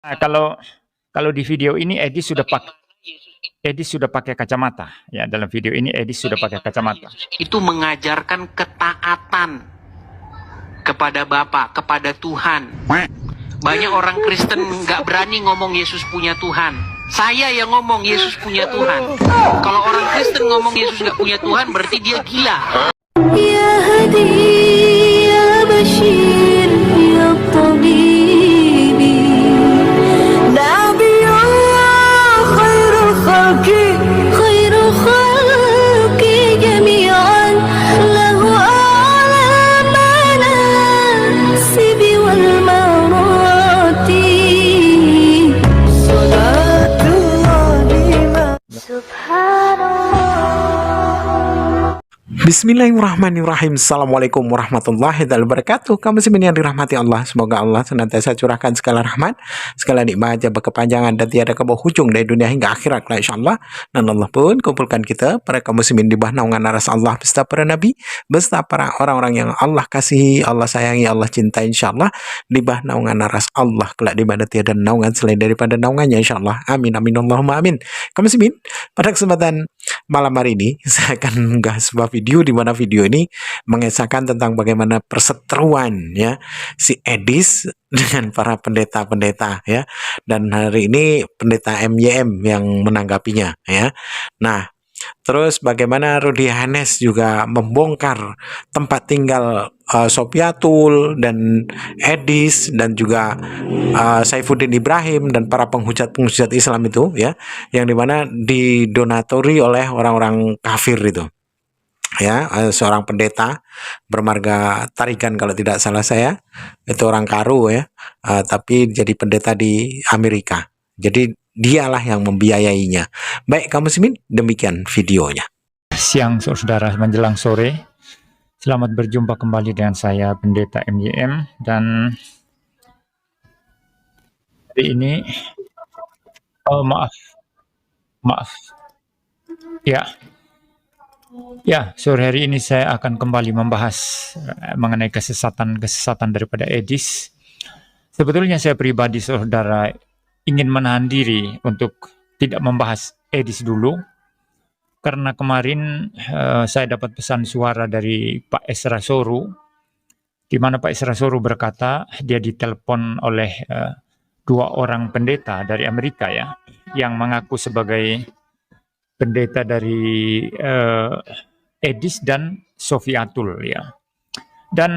Nah, kalau di video ini Edis sudah pakai kacamata. Ya, dalam video ini Edis sudah pakai kacamata. Itu mengajarkan ketaatan kepada Bapa, kepada Tuhan. Banyak orang Kristen nggak berani ngomong Yesus punya Tuhan. Saya yang ngomong Yesus punya Tuhan. Kalau orang Kristen ngomong Yesus nggak punya Tuhan, berarti dia gila. Ya Hadi, ya Bashir, ya Tabibi, Nabi Allah, khairul khalqi jami'an, lahu a'la manasibi wal marati, salatullahi subhanallah. Bismillahirrahmanirrahim. Assalamualaikum warahmatullahi wabarakatuh. Kamu muslimin yang dirahmati Allah, semoga Allah senantiasa curahkan segala rahmat, segala nikmat yang berkepanjangan dan tiada kebahujung dari dunia hingga akhirat, insyaallah. Dan Allah pun kumpulkan kita para kaum muslimin di bawah naungan aras Allah beserta para nabi, beserta para orang-orang yang Allah kasihi, Allah sayangi, Allah cintai, insyaallah, di bawah naungan aras Allah kelak di mana tiada naungan selain daripada naungannya, insyaallah. Amin amin Allahumma amin. Kaum muslimin, pada kesempatan malam hari ini saya akan mengunggah sebuah video di mana video ini mengisahkan tentang bagaimana perseteruan ya si Edis dengan para pendeta-pendeta ya, dan hari ini pendeta MYM yang menanggapinya ya. Nah, terus bagaimana Rudy Hanes juga membongkar tempat tinggal Sofiatul dan Edis dan juga Saifuddin Ibrahim dan para penghujat-penghujat Islam itu ya, yang dimana didonatori oleh orang-orang kafir itu ya. Seorang pendeta bermarga Tarikan kalau tidak salah saya, itu orang Karo ya, tapi jadi pendeta di Amerika. Jadi dialah yang membiayainya. Baik kaum muslimin, demikian videonya. Siang saudara menjelang sore. Selamat berjumpa kembali dengan saya Pendeta MYM, dan hari ini maaf ya, sore hari ini saya akan kembali membahas mengenai kesesatan daripada Edis. Sebetulnya saya pribadi saudara ingin menahan diri untuk tidak membahas Edis dulu, karena kemarin saya dapat pesan suara dari Pak Esra Soru, di mana Pak Esra Soru berkata dia ditelepon oleh dua orang pendeta dari Amerika ya, yang mengaku sebagai pendeta dari Edis dan Sofiatul ya. Dan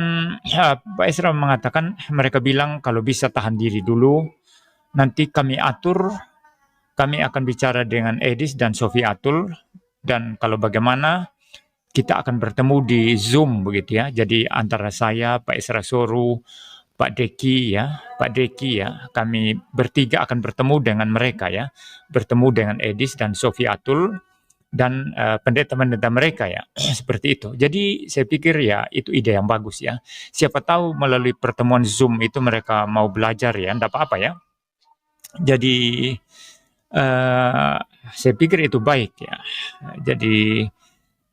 Pak Esra mengatakan, mereka bilang kalau bisa tahan diri dulu, nanti kami atur, kami akan bicara dengan Edis dan Sofiatul, dan kalau bagaimana kita akan bertemu di Zoom begitu ya. Jadi antara saya, Pak Esra Soru, Pak Deki ya, kami bertiga akan bertemu dengan mereka ya, bertemu dengan Edis dan Sofiatul dan pendeta-pendeta mereka ya, seperti itu. Jadi saya pikir ya itu ide yang bagus ya. Siapa tahu melalui pertemuan Zoom itu mereka mau belajar ya, enggak apa-apa ya. Jadi saya pikir itu baik ya. Jadi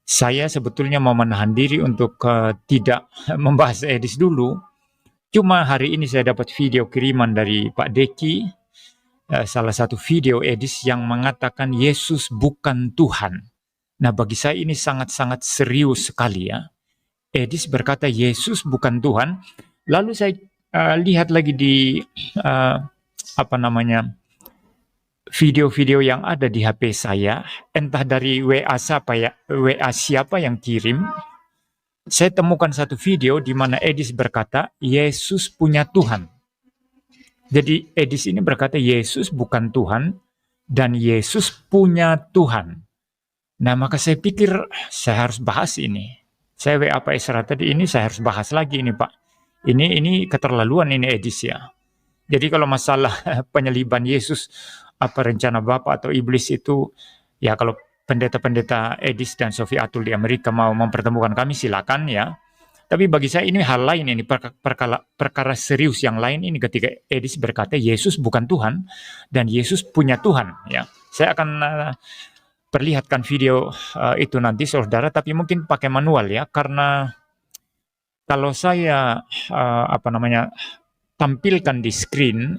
saya sebetulnya mau menahan diri untuk tidak membahas Edis dulu. Cuma hari ini saya dapat video kiriman dari Pak Deki, salah satu video Edis yang mengatakan Yesus bukan Tuhan. Nah, bagi saya ini sangat-sangat serius sekali ya. Edis berkata Yesus bukan Tuhan. Lalu saya lihat lagi di video-video yang ada di HP saya, entah dari WA siapa yang kirim. Saya temukan satu video di mana Edis berkata Yesus punya Tuhan. Jadi Edis ini berkata Yesus bukan Tuhan dan Yesus punya Tuhan. Nah, maka saya pikir saya harus bahas ini. Saya WA Pak Esra tadi, ini saya harus bahas lagi ini Pak. Ini keterlaluan ini Edis ya. Jadi kalau masalah penyaliban Yesus, apa rencana Bapak atau iblis itu, ya kalau pendeta-pendeta Edis dan Sofiatul di Amerika mau mempertemukan kami silakan ya. Tapi bagi saya ini hal lain, ini perkara serius yang lain ini ketika Edis berkata Yesus bukan Tuhan dan Yesus punya Tuhan ya. Saya akan perlihatkan video itu nanti saudara, tapi mungkin pakai manual ya, karena kalau saya tampilkan di screen,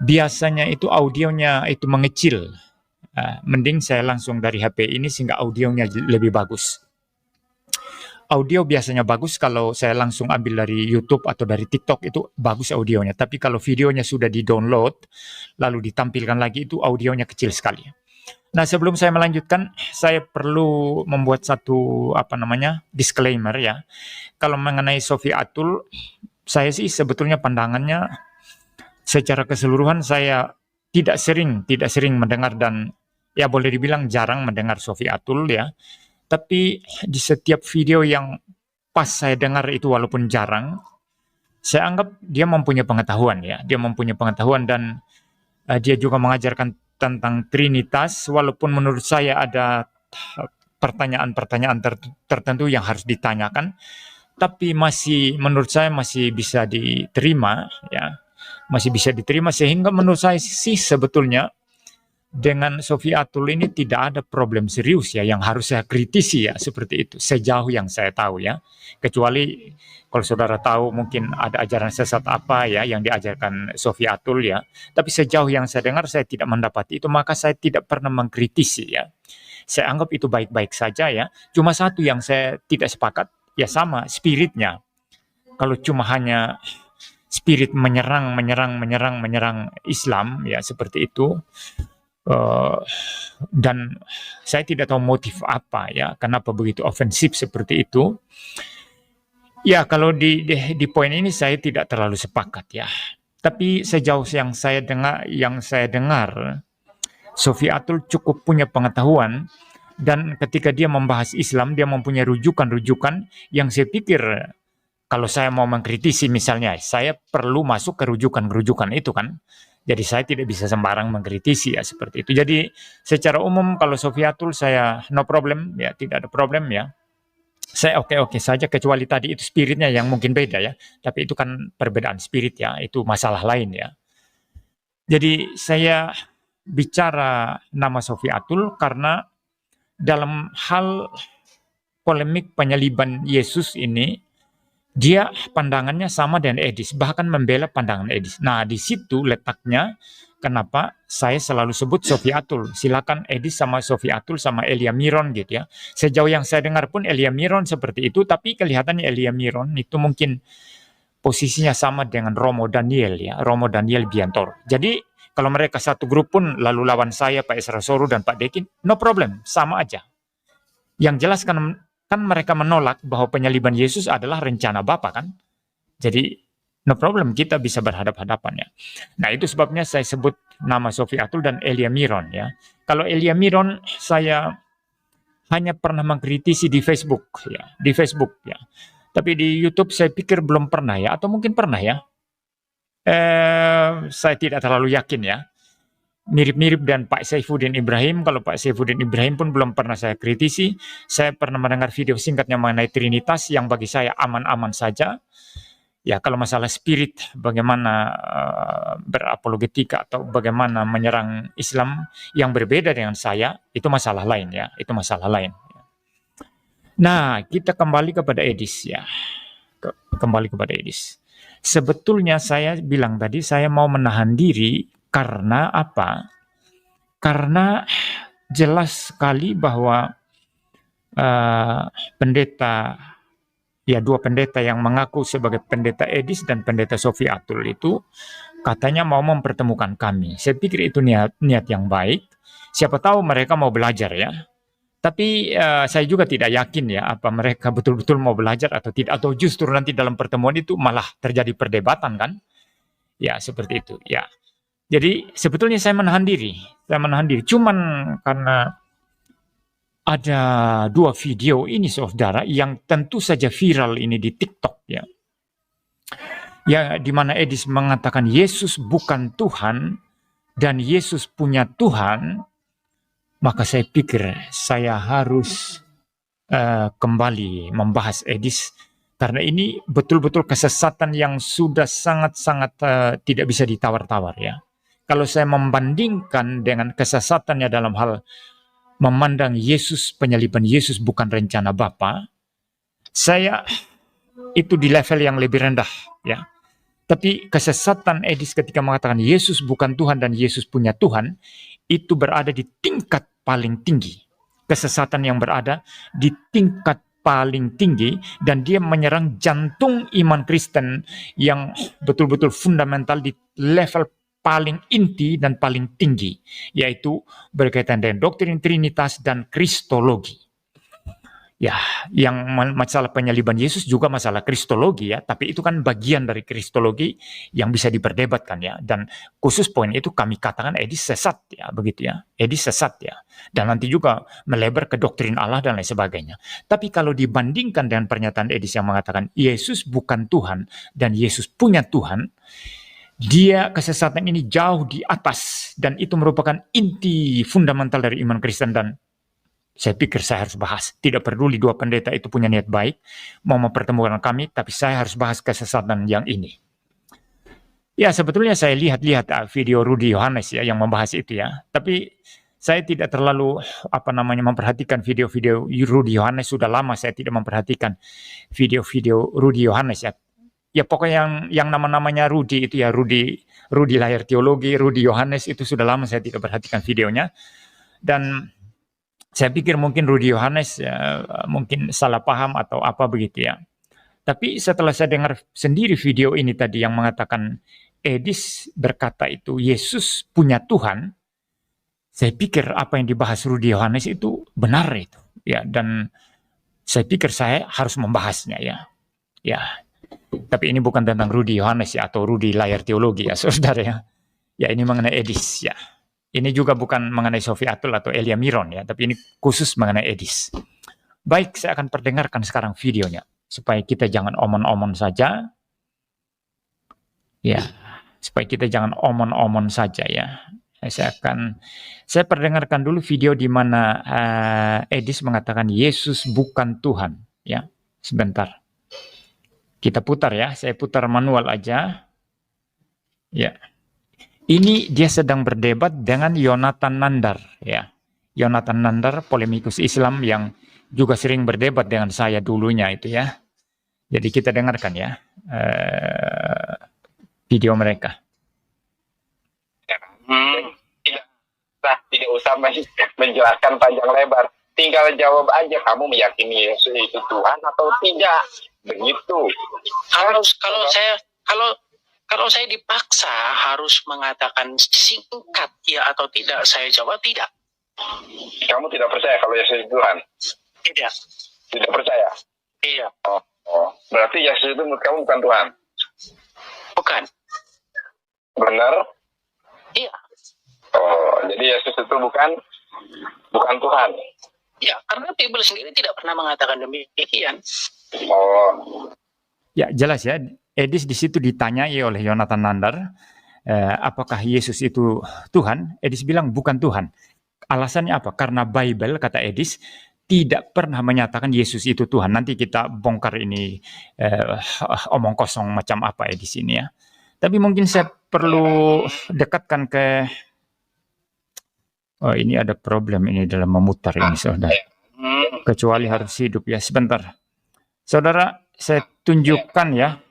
biasanya itu audionya itu mengecil. Mending saya langsung dari HP ini sehingga audionya lebih bagus. Audio biasanya bagus kalau saya langsung ambil dari YouTube atau dari TikTok, itu bagus audionya. Tapi kalau videonya sudah di-download lalu ditampilkan lagi, itu audionya kecil sekali. Nah, sebelum saya melanjutkan, saya perlu membuat satu disclaimer ya. Kalau mengenai Sophie Atul, saya sih sebetulnya pandangannya secara keseluruhan saya tidak sering mendengar, dan ya boleh dibilang jarang mendengar Sophie Atul ya. Tapi di setiap video yang pas saya dengar itu, walaupun jarang, saya anggap dia mempunyai pengetahuan ya. Dia mempunyai pengetahuan, dan dia juga mengajarkan tentang Trinitas, walaupun menurut saya ada pertanyaan-pertanyaan tertentu yang harus ditanyakan, tapi menurut saya masih bisa diterima ya. Masih bisa diterima, sehingga menurut saya sih sebetulnya dengan Sophie Atul ini tidak ada problem serius ya yang harus saya kritisi ya, seperti itu sejauh yang saya tahu ya. Kecuali kalau saudara tahu mungkin ada ajaran sesat apa ya yang diajarkan Sophie Atul ya. Tapi sejauh yang saya dengar saya tidak mendapati itu, maka saya tidak pernah mengkritisi ya. Saya anggap itu baik-baik saja ya. Cuma satu yang saya tidak sepakat ya, sama spiritnya. Kalau cuma hanya spirit menyerang Islam ya seperti itu. Dan saya tidak tahu motif apa ya, kenapa begitu ofensif seperti itu. Ya, kalau di poin ini saya tidak terlalu sepakat ya. Tapi sejauh yang saya dengar, Sophie Atul cukup punya pengetahuan, dan ketika dia membahas Islam, dia mempunyai rujukan-rujukan yang saya pikir kalau saya mau mengkritisi misalnya, saya perlu masuk ke rujukan-rujukan itu kan. Jadi saya tidak bisa sembarang mengkritisi ya, seperti itu. Jadi secara umum kalau Sophie Atul saya no problem ya, tidak ada problem ya. Saya oke-oke saja, kecuali tadi itu spiritnya yang mungkin beda ya. Tapi itu kan perbedaan spirit ya, itu masalah lain ya. Jadi saya bicara nama Sophie Atul karena dalam hal polemik penyaliban Yesus ini, dia pandangannya sama dengan Edis, bahkan membela pandangan Edis. Nah, di situ letaknya kenapa saya selalu sebut Sophie Atul. Silakan Edis sama Sophie Atul sama Elia Miron gitu ya. Sejauh yang saya dengar pun Elia Miron seperti itu, tapi kelihatannya Elia Miron itu mungkin posisinya sama dengan Romo Daniel ya, Romo Daniel Biantoro. Jadi kalau mereka satu grup pun lalu lawan saya, Pak Esra Soru dan Pak Dekin, no problem, sama aja. Yang jelas kan mereka menolak bahwa penyaliban Yesus adalah rencana Bapa kan. Jadi no problem, kita bisa berhadap-hadapan ya. Nah, itu sebabnya saya sebut nama Sophie Atul dan Elia Miron ya. Kalau Elia Miron saya hanya pernah mengkritisi di Facebook ya, Tapi di YouTube saya pikir belum pernah ya, atau mungkin pernah ya. Saya tidak terlalu yakin ya. Mirip-mirip dan Pak Saifuddin Ibrahim. Kalau Pak Saifuddin Ibrahim pun belum pernah saya kritisi. Saya pernah mendengar video singkatnya mengenai Trinitas yang bagi saya aman-aman saja. Ya, kalau masalah spirit, bagaimana berapologetika atau bagaimana menyerang Islam yang berbeda dengan saya, itu masalah lain ya. Itu masalah lain. Nah, kita kembali kepada Edis ya. Kembali kepada Edis. Sebetulnya saya bilang tadi saya mau menahan diri. Karena apa? Karena jelas sekali bahwa dua pendeta yang mengaku sebagai pendeta Edis dan pendeta Sophie Atul itu katanya mau mempertemukan kami. Saya pikir itu niat yang baik. Siapa tahu mereka mau belajar ya. Tapi saya juga tidak yakin ya apa mereka betul-betul mau belajar atau tidak, atau justru nanti dalam pertemuan itu malah terjadi perdebatan kan? Ya, seperti itu ya. Jadi sebetulnya saya menahan diri. Cuman karena ada dua video ini saudara yang tentu saja viral ini di TikTok ya. Ya, di mana Edis mengatakan Yesus bukan Tuhan dan Yesus punya Tuhan, maka saya pikir saya harus kembali membahas Edis karena ini betul-betul kesesatan yang sudah sangat-sangat tidak bisa ditawar-tawar ya. Kalau saya membandingkan dengan kesesatannya dalam hal memandang Yesus, penyaliban Yesus bukan rencana Bapa, saya itu di level yang lebih rendah ya. Tapi kesesatan Edis ketika mengatakan Yesus bukan Tuhan dan Yesus punya Tuhan, itu berada di tingkat paling tinggi. Kesesatan yang berada di tingkat paling tinggi, dan dia menyerang jantung iman Kristen yang betul-betul fundamental di level paling inti dan paling tinggi, yaitu berkaitan dengan doktrin Trinitas dan Kristologi. Ya, yang masalah penyaliban Yesus juga masalah kristologi ya, tapi itu kan bagian dari kristologi yang bisa diperdebatkan ya. Dan khusus poin itu kami katakan Edis sesat ya, begitu ya. Edis sesat ya. Dan nanti juga melebar ke doktrin Allah dan lain sebagainya. Tapi kalau dibandingkan dengan pernyataan Edis yang mengatakan Yesus bukan Tuhan dan Yesus punya Tuhan, dia kesesatan ini jauh di atas, dan itu merupakan inti fundamental dari iman Kristen. Dan saya pikir saya harus bahas. Tidak peduli dua pendeta itu punya niat baik, mau mempertemukan kami, tapi saya harus bahas kesesatan yang ini. Ya, sebetulnya saya lihat video Rudy Yohanes ya yang membahas itu ya. Tapi saya tidak terlalu memperhatikan video-video Rudy Yohanes. Sudah lama saya tidak memperhatikan video-video Rudy Yohanes ya. Ya pokoknya yang nama-namanya Rudy itu ya, Rudy Layar Teologi, Rudy Yohanes, itu sudah lama saya tidak perhatikan videonya. Dan saya pikir mungkin Rudy Yohanes mungkin salah paham atau apa begitu ya. Tapi setelah saya dengar sendiri video ini tadi yang mengatakan Edis berkata itu Yesus punya Tuhan, saya pikir apa yang dibahas Rudy Yohanes itu benar itu ya, dan saya pikir saya harus membahasnya ya. Ya. Tapi ini bukan tentang Rudy Yohanes ya, atau Rudy Layar Teologi ya, saudara ya. Ya, ini mengenai Edis ya. Ini juga bukan mengenai Sofi Atul atau Elia Miron ya, tapi ini khusus mengenai Edis. Baik, saya akan perdengarkan sekarang videonya supaya kita jangan omon-omon saja. Ya, supaya kita jangan omon-omon saja ya. Saya perdengarkan dulu video di mana Edis mengatakan Yesus bukan Tuhan ya. Sebentar. Kita putar ya, saya putar manual aja. Ya. Ini dia sedang berdebat dengan Yonatan Nandar ya. Yonatan Nandar, polemikus Islam yang juga sering berdebat dengan saya dulunya itu ya. Jadi kita dengarkan ya video mereka. Tidak usah menjelaskan panjang lebar. Tinggal jawab aja, kamu meyakini Yesus itu Tuhan atau tidak. Begitu. Kalau saya dipaksa harus mengatakan singkat ya atau tidak, saya jawab tidak. Kamu tidak percaya kalau Yesus itu Tuhan? Tidak. Tidak percaya? Iya. Oh. Berarti Yesus itu menurut kamu bukan Tuhan? Bukan. Benar? Iya. Oh, jadi Yesus itu bukan Tuhan? Ya, karena Bible sendiri tidak pernah mengatakan demikian. Oh. Ya, jelas ya. Edis di situ ditanyai oleh Yonatan Nandar, apakah Yesus itu Tuhan? Edis bilang bukan Tuhan. Alasannya apa? Karena Bible, kata Edis, tidak pernah menyatakan Yesus itu Tuhan. Nanti kita bongkar ini omong kosong macam apa Edis ini ya. Tapi mungkin saya perlu dekatkan ke... Oh, ini ada problem ini dalam memutar ini, saudara. Kecuali harus hidup ya. Sebentar. Saudara, saya tunjukkan ya.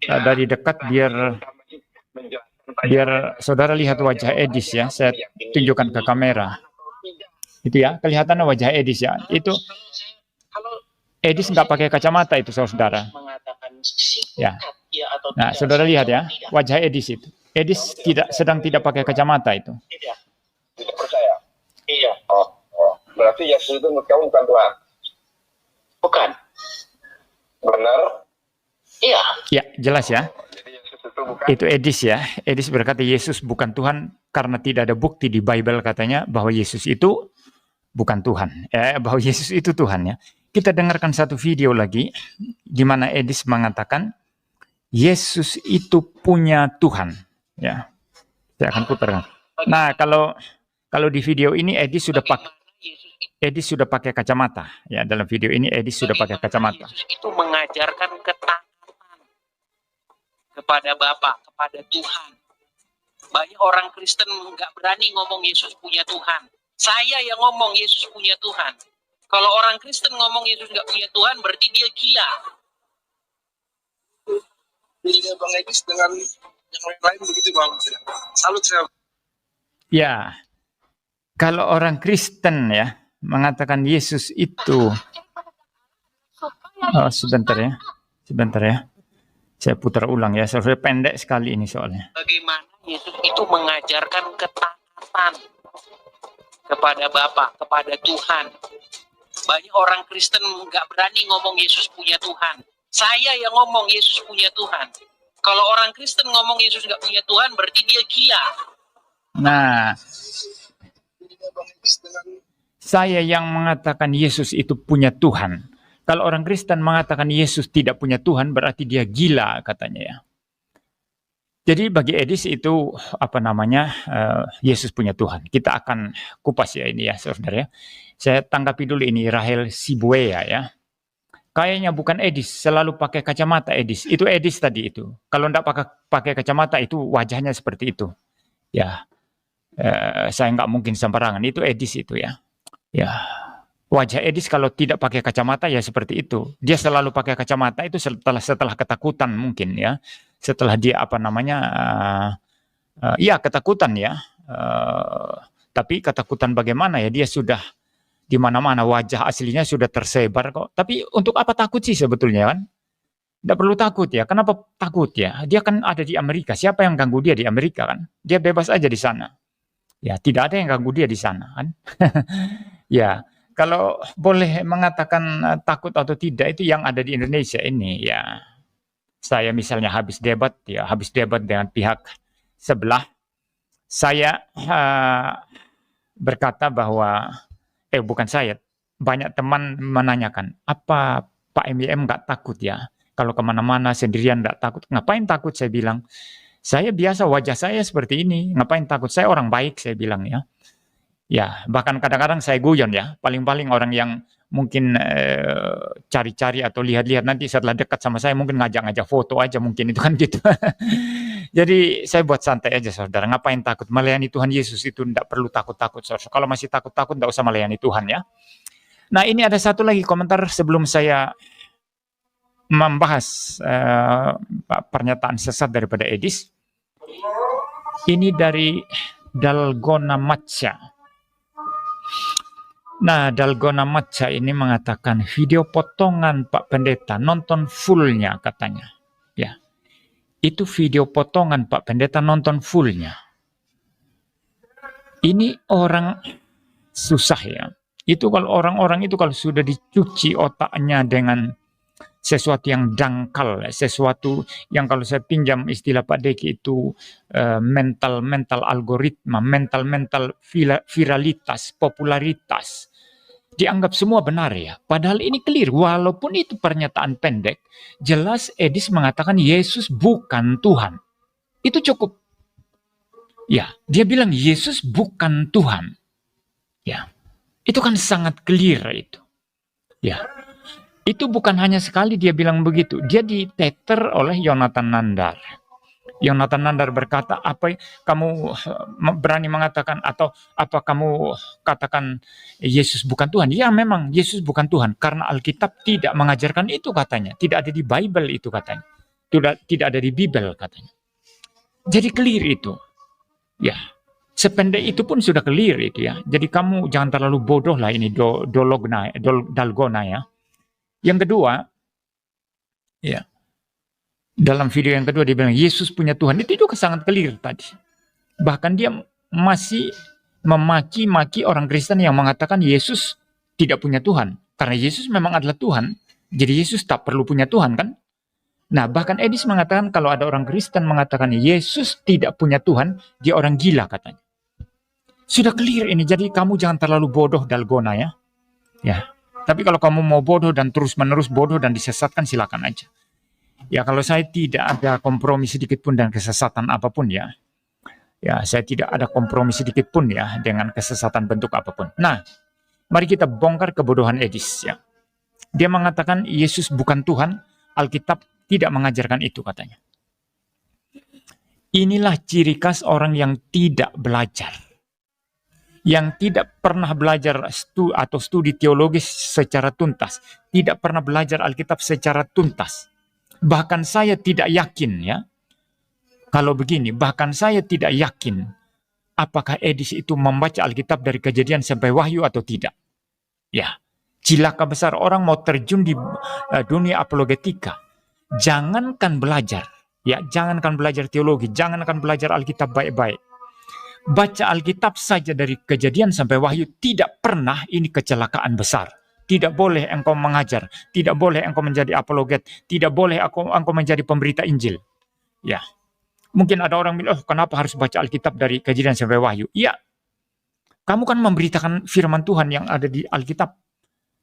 Dari dekat biar saudara lihat wajah Edis ya. Saya tunjukkan ke kamera. Itu ya, kelihatan wajah Edis ya. Itu Edis nggak pakai kacamata itu saudara. Ya. Nah, saudara lihat ya, wajah Edis itu. Edis sedang tidak pakai kacamata itu. Tidak percaya? Iya. Oh. Berarti Yesus itu menurut kamu bukan Tuhan? Bukan. Benar? Iya. Ya, jelas ya. Jadi Yesus itu bukan? Itu Edis ya. Edis berkata Yesus bukan Tuhan karena tidak ada bukti di Bible katanya bahwa Yesus itu bukan Tuhan. Bahwa Yesus itu Tuhan ya. Kita dengarkan satu video lagi di mana Edis mengatakan Yesus itu punya Tuhan. Ya. Saya akan putarkan. Nah, kalau di video ini Edis sudah pakai kacamata. Ya, dalam video ini Edis sudah pakai kacamata. Yesus itu mengajarkan ketaatan kepada Bapa, kepada Tuhan. Banyak orang Kristen nggak berani ngomong Yesus punya Tuhan. Saya yang ngomong Yesus punya Tuhan. Kalau orang Kristen ngomong Yesus nggak punya Tuhan, berarti dia gila. Bedanya Bang Edis dengan yang lain begitu Bang. Salut saya. Ya, kalau orang Kristen ya mengatakan Yesus itu, oh, sebentar ya, saya putar ulang ya, soalnya pendek sekali ini soalnya. Bagaimana Yesus itu mengajarkan ketaatan kepada Bapa, kepada Tuhan. Banyak orang Kristen nggak berani ngomong Yesus punya Tuhan. Saya yang ngomong Yesus punya Tuhan. Kalau orang Kristen ngomong Yesus nggak punya Tuhan, berarti dia gila. Nah, saya yang mengatakan Yesus itu punya Tuhan. Kalau orang Kristen mengatakan Yesus tidak punya Tuhan, berarti dia gila katanya ya. Jadi bagi Edis itu Yesus punya Tuhan. Kita akan kupas ya ini ya, saudara ya. Saya tanggapi dulu ini Rahel Sibuea ya. Kayaknya bukan Edis, selalu pakai kacamata Edis. Itu Edis tadi itu. Kalau enggak pakai kacamata itu wajahnya seperti itu. Ya, saya nggak mungkin sembarangan. Itu Edis itu ya. Ya, wajah Edis kalau tidak pakai kacamata ya seperti itu. Dia selalu pakai kacamata itu setelah ketakutan mungkin ya. Setelah dia ketakutan ya. Tapi ketakutan bagaimana ya? Dia sudah di mana-mana, wajah aslinya sudah tersebar kok. Tapi untuk apa takut sih sebetulnya kan? Tidak perlu takut ya. Kenapa takut ya? Dia kan ada di Amerika. Siapa yang ganggu dia di Amerika kan? Dia bebas aja di sana. Ya, tidak ada yang ganggu dia di sana kan? Ya, kalau boleh mengatakan takut atau tidak itu yang ada di Indonesia ini ya. Saya misalnya habis debat dengan pihak sebelah. Saya berkata bahwa bukan saya, banyak teman menanyakan, apa Pak MYM nggak takut ya? Kalau kemana-mana sendirian nggak takut. Ngapain takut? Saya bilang, saya biasa wajah saya seperti ini. Ngapain takut? Saya orang baik, saya bilang ya. Ya, bahkan kadang-kadang saya guyon ya. Paling-paling orang yang mungkin cari-cari atau lihat-lihat nanti setelah dekat sama saya mungkin ngajak-ngajak foto aja mungkin itu kan gitu. Jadi saya buat santai aja saudara. Ngapain takut? Melayani Tuhan Yesus itu tidak perlu takut-takut saudara. Kalau masih takut-takut tidak usah melayani Tuhan ya. Nah ini ada satu lagi komentar sebelum saya membahas pernyataan sesat daripada Edis. Ini dari Dalgona Matcha. Nah, Dalgona Matcha ini mengatakan video potongan Pak Pendeta, nonton fullnya katanya. Ya, itu video potongan Pak Pendeta, nonton fullnya. Ini orang susah ya. Itu kalau orang-orang itu kalau sudah dicuci otaknya dengan sesuatu yang dangkal, sesuatu yang kalau saya pinjam istilah Pak Deki itu mental algoritma, mental viralitas, popularitas. Dianggap semua benar ya. Padahal ini clear. Walaupun itu pernyataan pendek, jelas Edis mengatakan Yesus bukan Tuhan. Itu cukup. Ya, dia bilang Yesus bukan Tuhan. Ya, itu kan sangat clear itu. Ya, itu bukan hanya sekali dia bilang begitu. Dia diteter oleh Yonatan Nandar. Yonatan Nandar berkata, apa kamu berani mengatakan atau apa kamu katakan Yesus bukan Tuhan? Ya memang Yesus bukan Tuhan karena Alkitab tidak mengajarkan itu katanya. Tidak ada di Bible itu katanya. Tidak ada di Bible katanya. Jadi clear itu. Ya, sependek itu pun sudah clear itu ya. Jadi kamu jangan terlalu bodoh lah ini Dalgona ya. Yang kedua, ya. Dalam video yang kedua dia bilang Yesus punya Tuhan. Itu juga sangat clear tadi. Bahkan dia masih memaki-maki orang Kristen yang mengatakan Yesus tidak punya Tuhan. Karena Yesus memang adalah Tuhan. Jadi Yesus tak perlu punya Tuhan kan? Nah bahkan Edis mengatakan kalau ada orang Kristen mengatakan Yesus tidak punya Tuhan, dia orang gila katanya. Sudah clear ini. Jadi kamu jangan terlalu bodoh Dalgona ya. Ya. Tapi kalau kamu mau bodoh dan terus-menerus bodoh dan disesatkan silakan aja. Ya kalau saya tidak ada kompromi sedikit pun dengan kesesatan apapun ya. Ya saya tidak ada kompromi sedikit pun ya dengan kesesatan bentuk apapun. Nah, mari kita bongkar kebodohan Edis ya. Dia mengatakan Yesus bukan Tuhan, Alkitab tidak mengajarkan itu katanya. Inilah ciri khas orang yang tidak belajar. Yang tidak pernah belajar atau studi teologis secara tuntas. Tidak pernah belajar Alkitab secara tuntas. Bahkan saya tidak yakin ya, kalau begini, bahkan saya tidak yakin apakah Edis itu membaca Alkitab dari Kejadian sampai Wahyu atau tidak. Ya, cilaka besar orang mau terjun di dunia apologetika. Jangankan belajar, ya, jangankan belajar teologi, jangankan belajar Alkitab baik-baik. Baca Alkitab saja dari Kejadian sampai Wahyu tidak pernah, ini kecelakaan besar. Tidak boleh engkau mengajar, tidak boleh engkau menjadi apologet, tidak boleh engkau menjadi pemberita Injil. Ya, mungkin ada orang bilang, oh kenapa harus baca Alkitab dari Kejadian sampai Wahyu? Ya, kamu kan memberitakan firman Tuhan yang ada di Alkitab,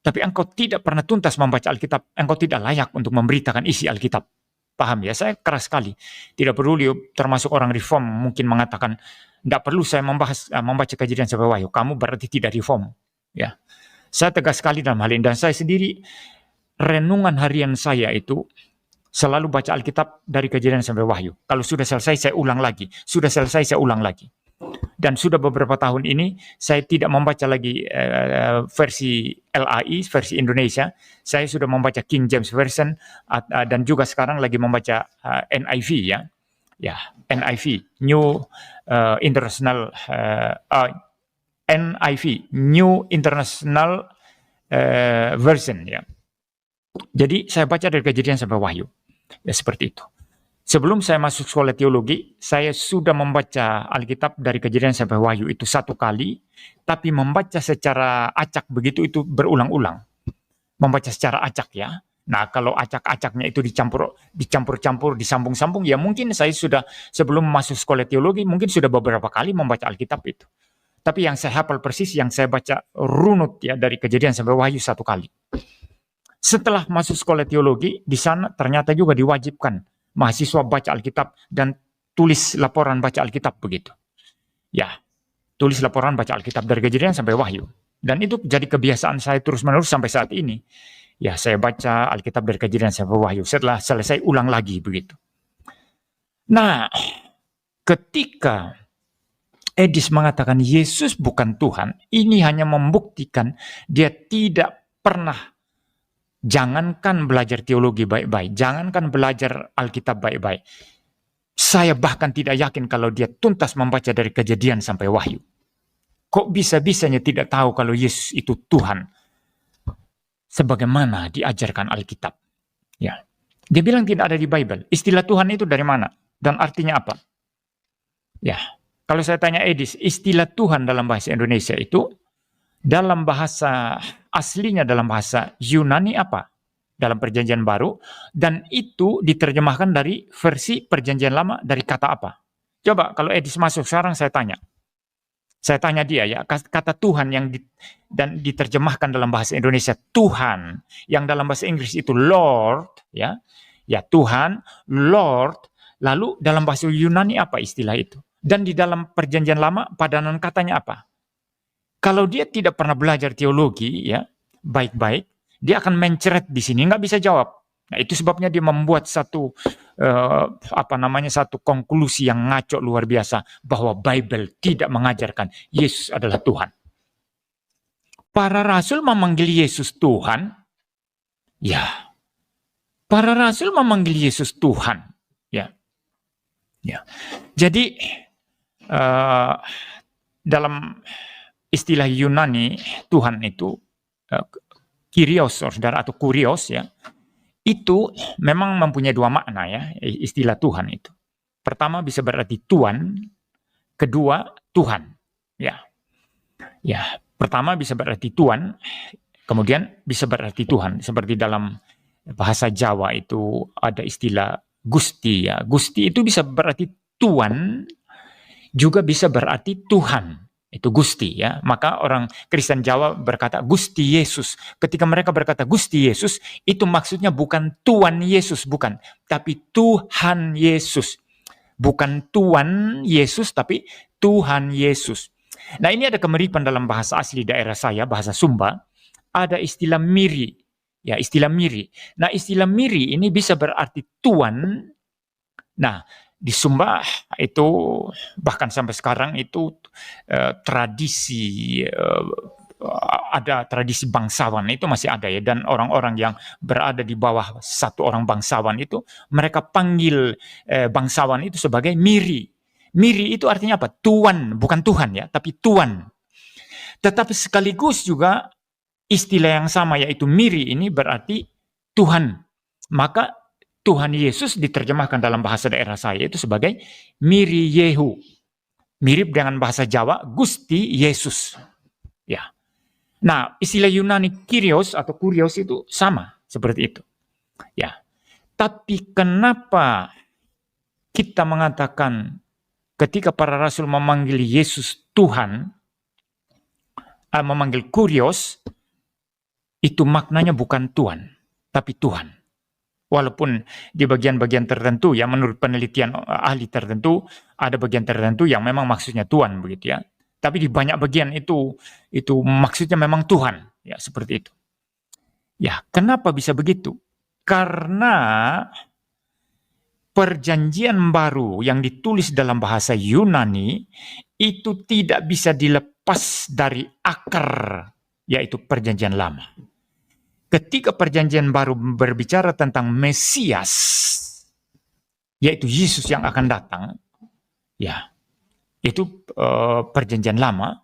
tapi engkau tidak pernah tuntas membaca Alkitab, engkau tidak layak untuk memberitakan isi Alkitab. Paham ya? Saya keras sekali. Tidak peduli, termasuk orang reform mungkin mengatakan, tidak perlu saya membaca Kejadian sampai Wahyu, kamu berarti tidak reform. Ya, saya tegas sekali dalam hal ini, dan saya sendiri, renungan harian saya itu selalu baca Alkitab dari Kejadian sampai Wahyu. Kalau sudah selesai, saya ulang lagi. Sudah selesai, saya ulang lagi. Dan sudah beberapa tahun ini, saya tidak membaca lagi versi LAI, versi Indonesia. Saya sudah membaca King James Version, dan juga sekarang lagi membaca NIV ya. Ya, NIV, New International NIV, New International Version ya. Jadi saya baca dari Kejadian sampai Wahyu. Ya seperti itu. Sebelum saya masuk sekolah teologi, saya sudah membaca Alkitab dari Kejadian sampai Wahyu itu 1 kali, tapi membaca secara acak begitu itu berulang-ulang. Membaca secara acak ya. Nah, kalau acak-acaknya itu dicampur-campur, disambung-sambung, ya mungkin saya sudah sebelum masuk sekolah teologi mungkin sudah beberapa kali membaca Alkitab itu. Tapi yang saya hafal persis, yang saya baca runut ya dari Kejadian sampai Wahyu 1 kali. Setelah masuk sekolah teologi, di sana ternyata juga diwajibkan mahasiswa baca Alkitab dan tulis laporan baca Alkitab begitu. Ya, tulis laporan baca Alkitab dari Kejadian sampai Wahyu. Dan itu jadi kebiasaan saya terus-menerus sampai saat ini. Ya, saya baca Alkitab dari Kejadian sampai Wahyu. Setelah selesai, ulang lagi begitu. Nah, ketika Edis mengatakan Yesus bukan Tuhan, ini hanya membuktikan dia tidak pernah, jangankan belajar teologi baik-baik, jangankan belajar Alkitab baik-baik. Saya bahkan tidak yakin kalau dia tuntas membaca dari Kejadian sampai Wahyu. Kok bisa-bisanya tidak tahu kalau Yesus itu Tuhan? Sebagaimana diajarkan Alkitab. Ya. Dia bilang tidak ada di Bible. Istilah Tuhan itu dari mana? Dan artinya apa? Ya. Kalau saya tanya Edis, istilah Tuhan dalam bahasa Indonesia itu, dalam bahasa aslinya, dalam bahasa Yunani apa? Dalam Perjanjian Baru, dan itu diterjemahkan dari versi Perjanjian Lama dari kata apa? Coba kalau Edis masuk sekarang saya tanya. Saya tanya dia ya, kata Tuhan yang dan diterjemahkan dalam bahasa Indonesia Tuhan, yang dalam bahasa Inggris itu Lord, ya. Ya Tuhan, Lord, lalu dalam bahasa Yunani apa istilah itu? Dan di dalam Perjanjian Lama padanan katanya apa? Kalau dia tidak pernah belajar teologi ya baik-baik, dia akan mencret di sini, nggak bisa jawab. Nah, itu sebabnya dia membuat satu satu konklusi yang ngaco luar biasa bahwa Bible tidak mengajarkan Yesus adalah Tuhan. Para rasul memanggil Yesus Tuhan, ya. Para rasul memanggil Yesus Tuhan, ya. Ya. Jadi dalam istilah Yunani Tuhan itu Kyrios, saudara, atau kurios ya, itu memang mempunyai 2 makna ya istilah Tuhan itu. Pertama bisa berarti Tuan, kedua Tuhan. Ya, ya. Pertama bisa berarti Tuan, kemudian bisa berarti Tuhan. Seperti dalam bahasa Jawa itu ada istilah Gusti ya. Gusti itu bisa berarti Tuan, juga bisa berarti Tuhan. Itu Gusti ya. Maka orang Kristen Jawa berkata Gusti Yesus. Ketika mereka berkata Gusti Yesus, itu maksudnya bukan Tuan Yesus, bukan, tapi Tuhan Yesus. Bukan Tuan Yesus, tapi Tuhan Yesus. Nah, ini ada kemiripan dalam bahasa asli daerah saya, bahasa Sumba. Ada istilah miri. Ya, istilah miri. Nah, istilah miri ini bisa berarti Tuan. Nah, di Sumba itu bahkan sampai sekarang itu tradisi ada tradisi bangsawan itu masih ada ya, dan orang-orang yang berada di bawah satu orang bangsawan itu mereka panggil bangsawan itu sebagai miri. Miri itu artinya apa? Tuan, bukan Tuhan ya, tapi tuan. Tetapi sekaligus juga istilah yang sama yaitu miri ini berarti Tuhan. Maka Tuhan Yesus diterjemahkan dalam bahasa daerah saya itu sebagai Miri Yehu. Mirip dengan bahasa Jawa Gusti Yesus. Ya. Nah, istilah Yunani Kyrios atau Kurios itu sama seperti itu. Ya. Tapi kenapa kita mengatakan ketika para rasul memanggil Yesus Tuhan, memanggil Kurios, itu maknanya bukan Tuhan, tapi Tuhan. Walaupun di bagian-bagian tertentu, ya menurut penelitian ahli tertentu, ada bagian tertentu yang memang maksudnya Tuhan, begitu ya. Tapi di banyak bagian itu maksudnya memang Tuhan, ya seperti itu. Ya, kenapa bisa begitu? Karena perjanjian baru yang ditulis dalam bahasa Yunani itu tidak bisa dilepas dari akar, yaitu perjanjian lama. Ketika perjanjian baru berbicara tentang Mesias, yaitu Yesus yang akan datang, ya itu perjanjian lama,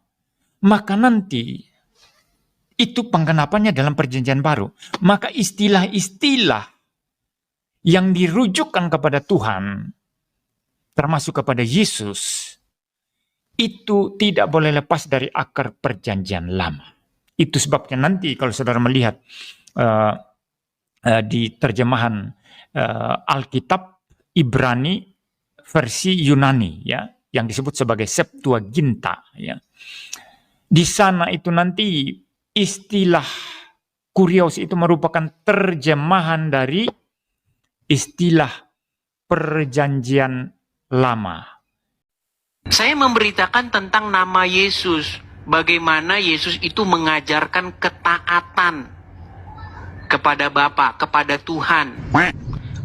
maka nanti itu penggenapannya dalam perjanjian baru. Maka istilah-istilah yang dirujukkan kepada Tuhan, termasuk kepada Yesus, itu tidak boleh lepas dari akar perjanjian lama. Itu sebabnya nanti kalau saudara melihat di terjemahan Alkitab Ibrani versi Yunani, ya, yang disebut sebagai Septuaginta, ya. Di sana itu nanti istilah Kurios itu merupakan terjemahan dari istilah perjanjian lama. Saya memberitakan tentang nama Yesus. Bagaimana Yesus itu mengajarkan ketaatan kepada Bapa, kepada Tuhan.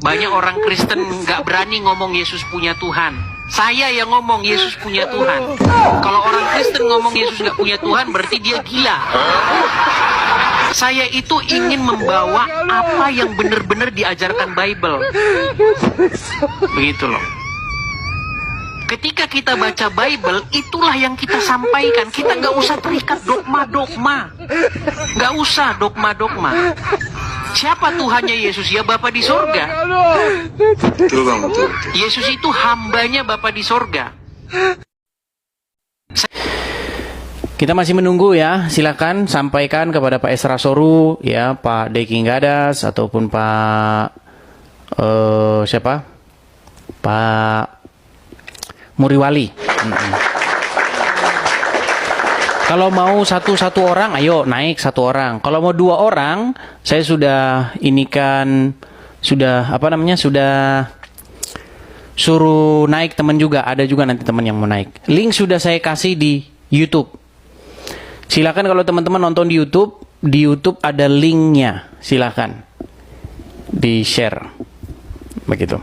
Banyak orang Kristen nggak berani ngomong Yesus punya Tuhan. Saya yang ngomong Yesus punya Tuhan. Kalau orang Kristen ngomong Yesus nggak punya Tuhan, berarti dia gila. Saya itu ingin membawa apa yang benar-benar diajarkan Bible. Begitu loh. Ketika kita baca Bible, itulah yang kita sampaikan. Kita nggak usah terikat dogma-dogma. Nggak usah dogma-dogma. Siapa Tuhannya Yesus? Ya Bapa di sorga. Betul bang, betul. Yesus itu hambanya Bapa di sorga. Kita masih menunggu ya, silakan sampaikan kepada Pak Esra Soru, ya Pak Deki Gadas ataupun Pak siapa? Pak Muriwali. Kalau mau satu orang, ayo naik satu orang. Kalau mau 2 orang, saya sudah sudah suruh naik teman juga. Ada juga nanti teman yang mau naik. Link sudah saya kasih di YouTube. Silakan kalau teman-teman nonton di YouTube ada linknya. Silakan di share. Begitu.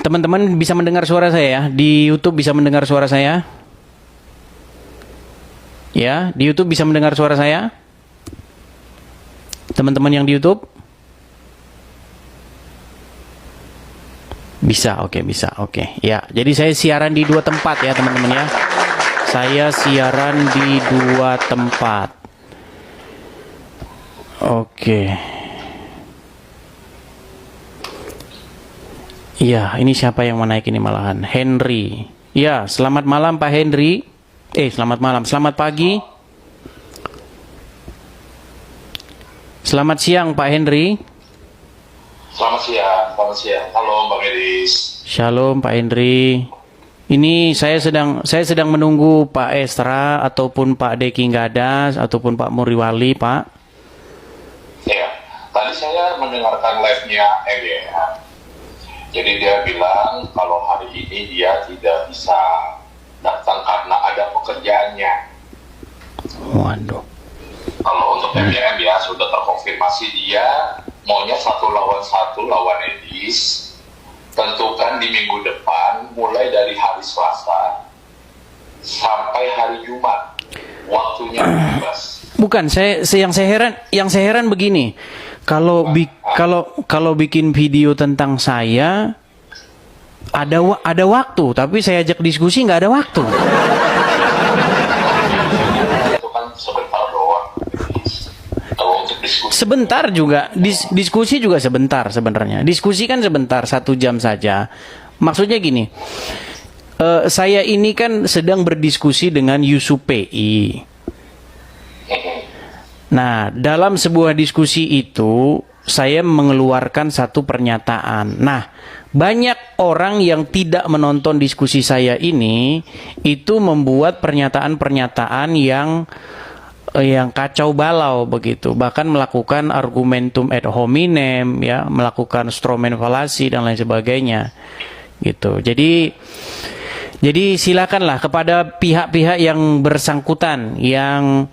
Teman-teman bisa mendengar suara saya ya. Di YouTube bisa mendengar suara saya. Ya, di YouTube bisa mendengar suara saya. Teman-teman yang di YouTube bisa, oke, bisa, oke. Ya, jadi saya siaran di 2 tempat ya teman-teman ya. Saya siaran di 2 tempat. Oke. Iya, ini siapa yang mau naik ini malahan? Henry. Ya, selamat malam Pak Henry. Selamat malam, selamat pagi. Selamat siang Pak Henry. Selamat siang. Halo Bang Edis. Shalom Pak Henry. Ini saya sedang menunggu Pak Esra ataupun Pak Deki Gadas ataupun Pak Muriwali, Pak. Ya, tadi saya mendengarkan live-nya MYH. Jadi dia bilang kalau hari ini dia tidak bisa datang karena ada pekerjaannya. Waduh. Kalau untuk MYM ya sudah terkonfirmasi dia maunya 1 lawan 1 lawan Edis. Tentukan di minggu depan mulai dari hari Selasa sampai sampai hari Jumat. Waktunya bebas. Bukan, yang saya heran begini. Kalau bikin video tentang saya ada waktu, tapi saya ajak diskusi nggak ada waktu. Itu kan sebentar doang. Kalau untuk diskusi. Sebentar juga, diskusi juga sebentar sebenarnya. Diskusi kan sebentar, 1 jam saja. Maksudnya gini, saya ini kan sedang berdiskusi dengan Yusuf PI. Nah, dalam sebuah diskusi itu, saya mengeluarkan satu pernyataan. Nah, banyak orang yang tidak menonton diskusi saya ini, itu membuat pernyataan-pernyataan yang kacau balau begitu, bahkan melakukan argumentum ad hominem, ya, melakukan stromen falasi dan lain sebagainya, gitu. Jadi silakanlah kepada pihak-pihak yang bersangkutan yang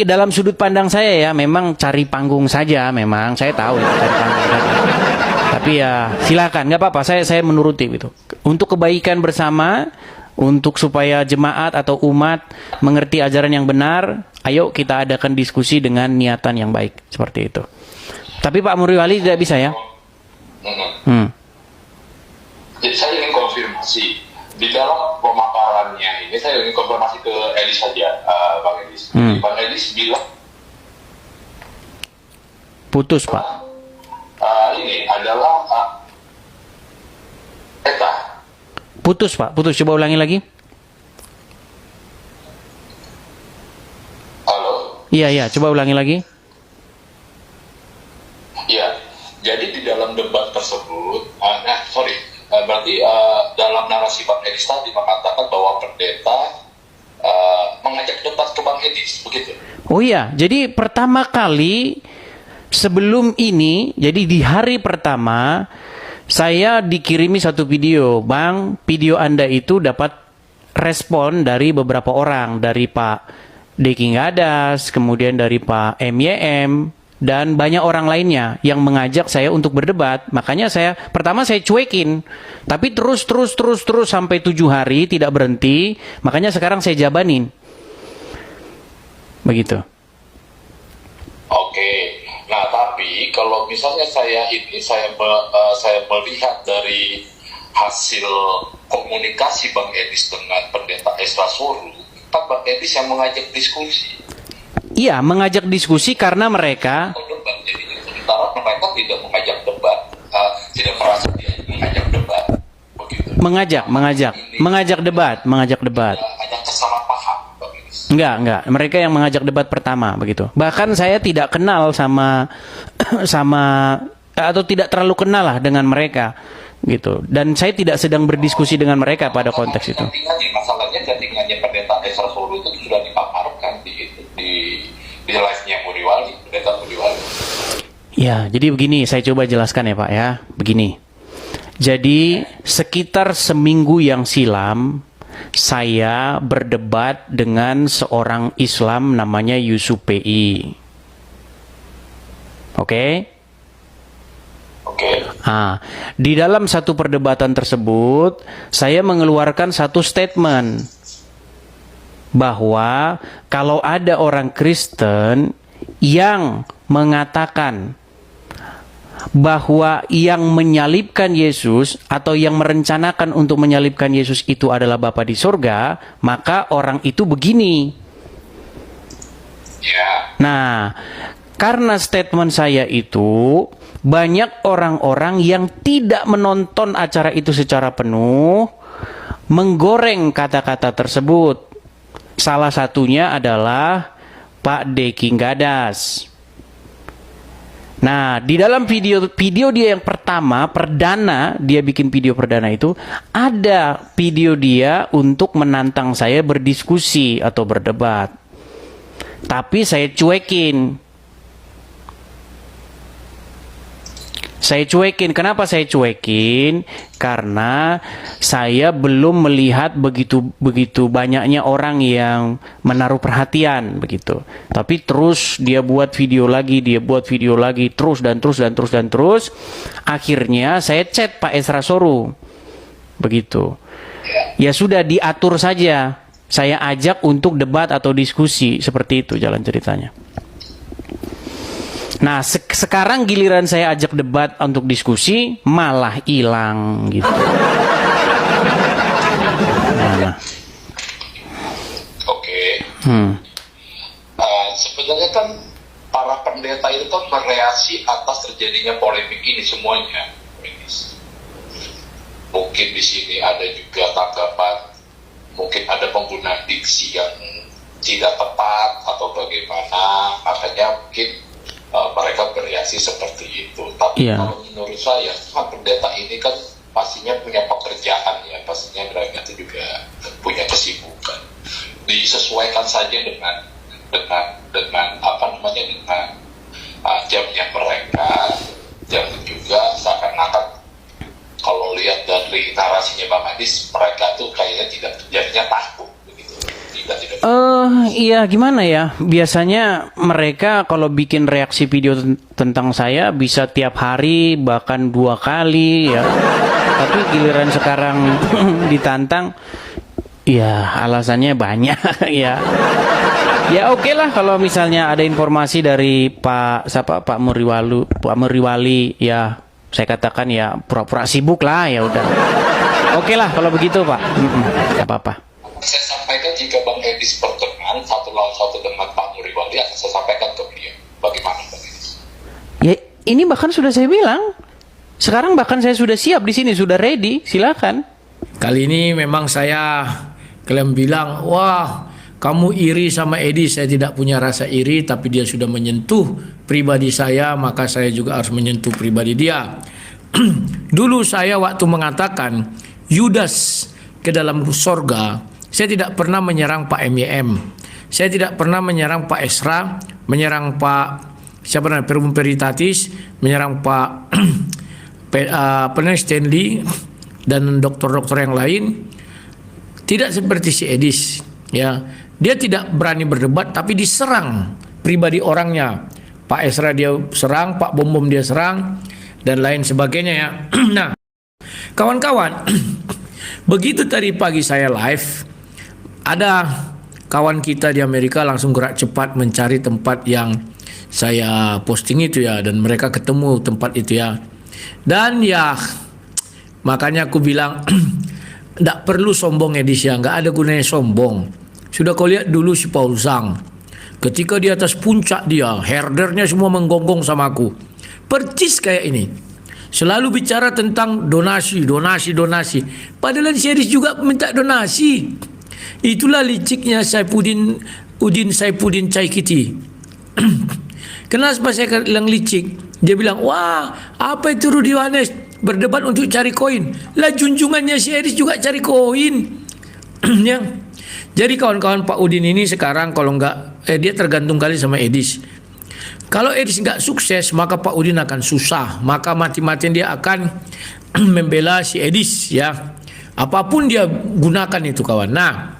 dalam sudut pandang saya ya, memang cari panggung saja, memang saya tahu itu cari panggung saja. Tapi ya silakan, nggak apa-apa, saya menuruti itu. Untuk kebaikan bersama, untuk supaya jemaat atau umat mengerti ajaran yang benar, ayo kita adakan diskusi dengan niatan yang baik, seperti itu. Tapi Pak Muriwali tidak bisa ya? Jadi saya ingin konfirmasi di dalam pemaparannya ini, saya ingin konfirmasi ke Edis saja, Bang Edis. Bang Edis bilang putus Pak. Ini adalah peta. Putus Pak, putus. Coba ulangi lagi. Halo. Iya, coba ulangi lagi. Iya. Jadi di dalam debat tersebut, berarti dalam narasi Bang Edis tadi mengatakan bahwa pendeta mengajak debat ke Bang Edis, begitu? Oh iya, jadi pertama kali sebelum ini, jadi di hari pertama, saya dikirimi satu video, Bang, video Anda itu dapat respon dari beberapa orang, dari Pak Deki Gadas, kemudian dari Pak MYM, dan banyak orang lainnya yang mengajak saya untuk berdebat. Makanya pertama saya cuekin, tapi terus sampai 7 hari tidak berhenti. Makanya sekarang saya jabanin, begitu. Oke. Nah, tapi kalau misalnya saya melihat dari hasil komunikasi Bang Edis dengan Pendeta Esra Soru, kan Bang Edis yang mengajak diskusi. Iya, mengajak diskusi karena mereka sementara mereka tidak mengajak debat, tidak merasa dia mengajak debat, begitu. Mengajak debat. Ada kesalahpaham, Bang Edis. Enggak. Mereka yang mengajak debat pertama, begitu. Bahkan saya tidak kenal sama atau tidak terlalu kenal lah dengan mereka, gitu. Dan saya tidak sedang berdiskusi dengan mereka pada konteks itu. Masalahnya chattingannya Pendeta Esra Soru itu sudah dipaparkan di live-nya Muriwali, Pendeta Muriwali. Ya, jadi begini, saya coba jelaskan ya Pak ya. Begini. Jadi sekitar seminggu yang silam, saya berdebat dengan seorang Islam namanya Yusuf PI. Oke? Nah, di dalam satu perdebatan tersebut, saya mengeluarkan satu statement bahwa kalau ada orang Kristen yang mengatakan bahwa yang menyalibkan Yesus atau yang merencanakan untuk menyalibkan Yesus itu adalah Bapa di surga, maka orang itu begini. Nah, karena statement saya itu, banyak orang-orang yang tidak menonton acara itu secara penuh menggoreng kata-kata tersebut. Salah satunya adalah Pak Deki Gadas. Nah, di dalam video dia yang pertama, perdana, dia bikin video perdana itu, ada video dia untuk menantang saya berdiskusi atau berdebat. Tapi saya cuekin. Kenapa saya cuekin? Karena saya belum melihat begitu banyaknya orang yang menaruh perhatian begitu. Tapi terus dia buat video lagi, terus. Akhirnya saya chat Pak Esra Soru. Begitu. Ya sudah, diatur saja. saya ajak untuk debat atau diskusi, seperti itu jalan ceritanya. Nah, sekarang giliran saya ajak debat untuk diskusi, malah hilang gitu. Nah. Oke. Sebenarnya kan para pendeta itu kan bereaksi atas terjadinya polemik ini semuanya. Mungkin di sini ada juga tanggapan, mungkin ada penggunaan diksi yang tidak tepat atau bagaimana, makanya mungkin mereka bereaksi seperti itu. Tapi kalau menurut saya, kan pendeta ini kan pastinya punya pekerjaan ya, pastinya mereka itu juga punya kesibukan. Disesuaikan saja dengan apa namanya, dengan jamnya mereka. Jangan juga seakan-akan kalau lihat dari narasinya Bang Adis, mereka tuh kayaknya jadinya takut begitu. Tidak. Iya, gimana ya? Biasanya mereka kalau bikin reaksi video tentang saya bisa tiap hari, bahkan 2 kali ya. Tapi giliran sekarang ditantang, ya alasannya banyak ya. Ya oke lah kalau misalnya ada informasi dari Pak Muriwali ya, saya katakan ya pura-pura sibuk lah, ya udah. Oke lah kalau begitu Pak. Gak apa-apa. Saya sampaikan jika Bang Edis berkenan 1 lawan 1 dengan Pak Muriwali, akan saya sampaikan ke beliau. Bagaimana Bang Edis? Ya ini bahkan sudah saya bilang. Sekarang bahkan saya sudah siap di sini, sudah ready. Silakan. Kali ini memang kalian bilang, wah kamu iri sama Edis. Saya tidak punya rasa iri, tapi dia sudah menyentuh pribadi saya, maka saya juga harus menyentuh pribadi dia. Dulu saya waktu mengatakan Yudas ke dalam sorga, saya tidak pernah menyerang Pak MYM, saya tidak pernah menyerang Pak Esra, menyerang Pak Perum Peritatis, menyerang Pak Stanley dan dokter-dokter yang lain. Tidak seperti si Edis ya, dia tidak berani berdebat tapi diserang pribadi orangnya. Pak Esra dia serang, Pak Bom dia serang, dan lain sebagainya ya. Nah, kawan-kawan, begitu tadi pagi saya live, ada kawan kita di Amerika langsung gerak cepat mencari tempat yang saya posting itu ya, dan mereka ketemu tempat itu ya. Dan ya, makanya aku bilang, tidak perlu sombong Edis ya, nggak ada gunanya sombong. Sudah kau lihat dulu si Paul Zhang, ketika di atas puncak dia, herdernya semua menggonggong sama aku. Percis kayak ini. Selalu bicara tentang donasi. Padahal si Edis juga minta donasi. Itulah liciknya Udin Saifuddin Caikiti. Kenapa saya bilang licik? Dia bilang, wah apa itu Rudi Yohanes berdebat untuk cari koin. Lah junjungannya si Edis juga cari koin. Ya. Jadi kawan-kawan, Pak Udin ini sekarang kalau dia tergantung kali sama Edis. Kalau Edis nggak sukses, maka Pak Udin akan susah. Maka mati-matian dia akan membela si Edis ya. Apapun dia gunakan itu kawan. Nah,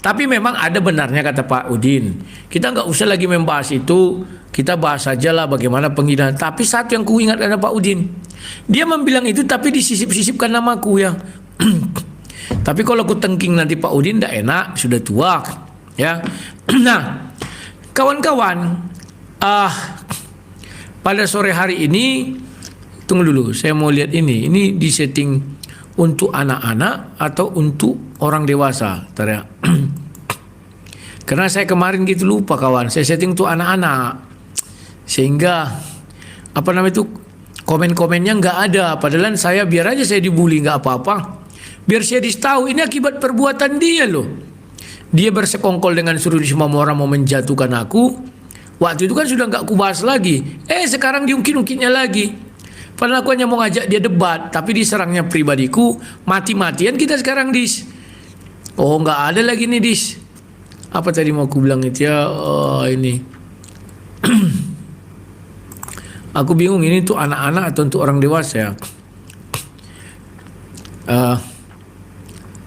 tapi memang ada benarnya kata Pak Udin. Kita nggak usah lagi membahas itu. Kita bahas saja lah bagaimana penghinaan. Tapi satu yang ku ingat karena Pak Udin, dia membilang itu tapi disisip-sisipkan namaku ya. Tapi kalau ku tengking nanti Pak Udin tidak enak, sudah tua ya. Nah, kawan-kawan, pada sore hari ini, tunggu dulu, saya mau lihat ini disetting untuk anak-anak atau untuk orang dewasa, ntar ya. Karena saya kemarin gitu lupa kawan, saya setting untuk anak-anak, sehingga apa namanya itu komen-komennya nggak ada. Padahal saya biar aja saya dibully nggak apa-apa, biar saya tahu ini akibat perbuatan dia loh. Dia bersekongkol dengan suruh semua orang mau menjatuhkan aku. Waktu itu kan sudah nggak kubahas lagi. Sekarang diungkit-ungkitnya lagi. Padahal aku hanya mau ngajak dia debat, tapi diserangnya pribadiku. Mati-matian kita sekarang dis. Oh nggak ada lagi nih dis. Apa tadi mau aku bilang itu ya? Ini. Aku bingung ini untuk anak-anak atau untuk orang dewasa ya.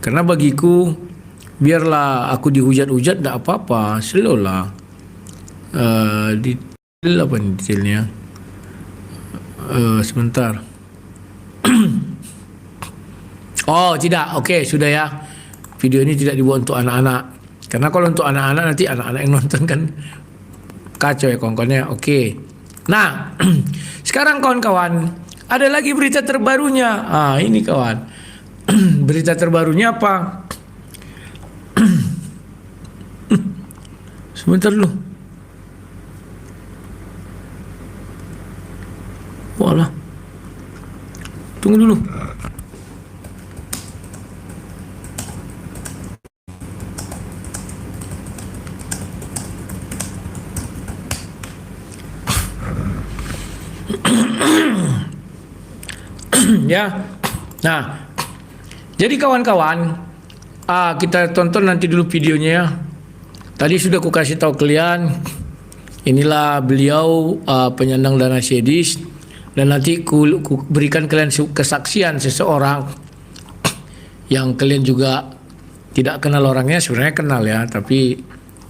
Karena bagiku biarlah aku dihujat-hujat tidak apa-apa, slow lah. Detail apa nih detailnya? Sebentar. Oh tidak, oke sudah ya. video ini tidak dibuat untuk anak-anak. Karena kalau untuk anak-anak nanti anak-anak yang nonton kan kacau ya kawan-kawannya. Oke. Nah, sekarang kawan-kawan, ada lagi berita terbarunya. Ini kawan. Berita terbarunya apa? Sebentar dulu. Walah. Tunggu dulu. Ya. Nah, jadi kawan-kawan, kita tonton nanti dulu videonya ya. Tadi sudah aku kasih tahu kalian, inilah beliau penyandang dana sedis, dan nanti ku berikan kalian kesaksian seseorang yang kalian juga tidak kenal orangnya, sebenarnya kenal ya, tapi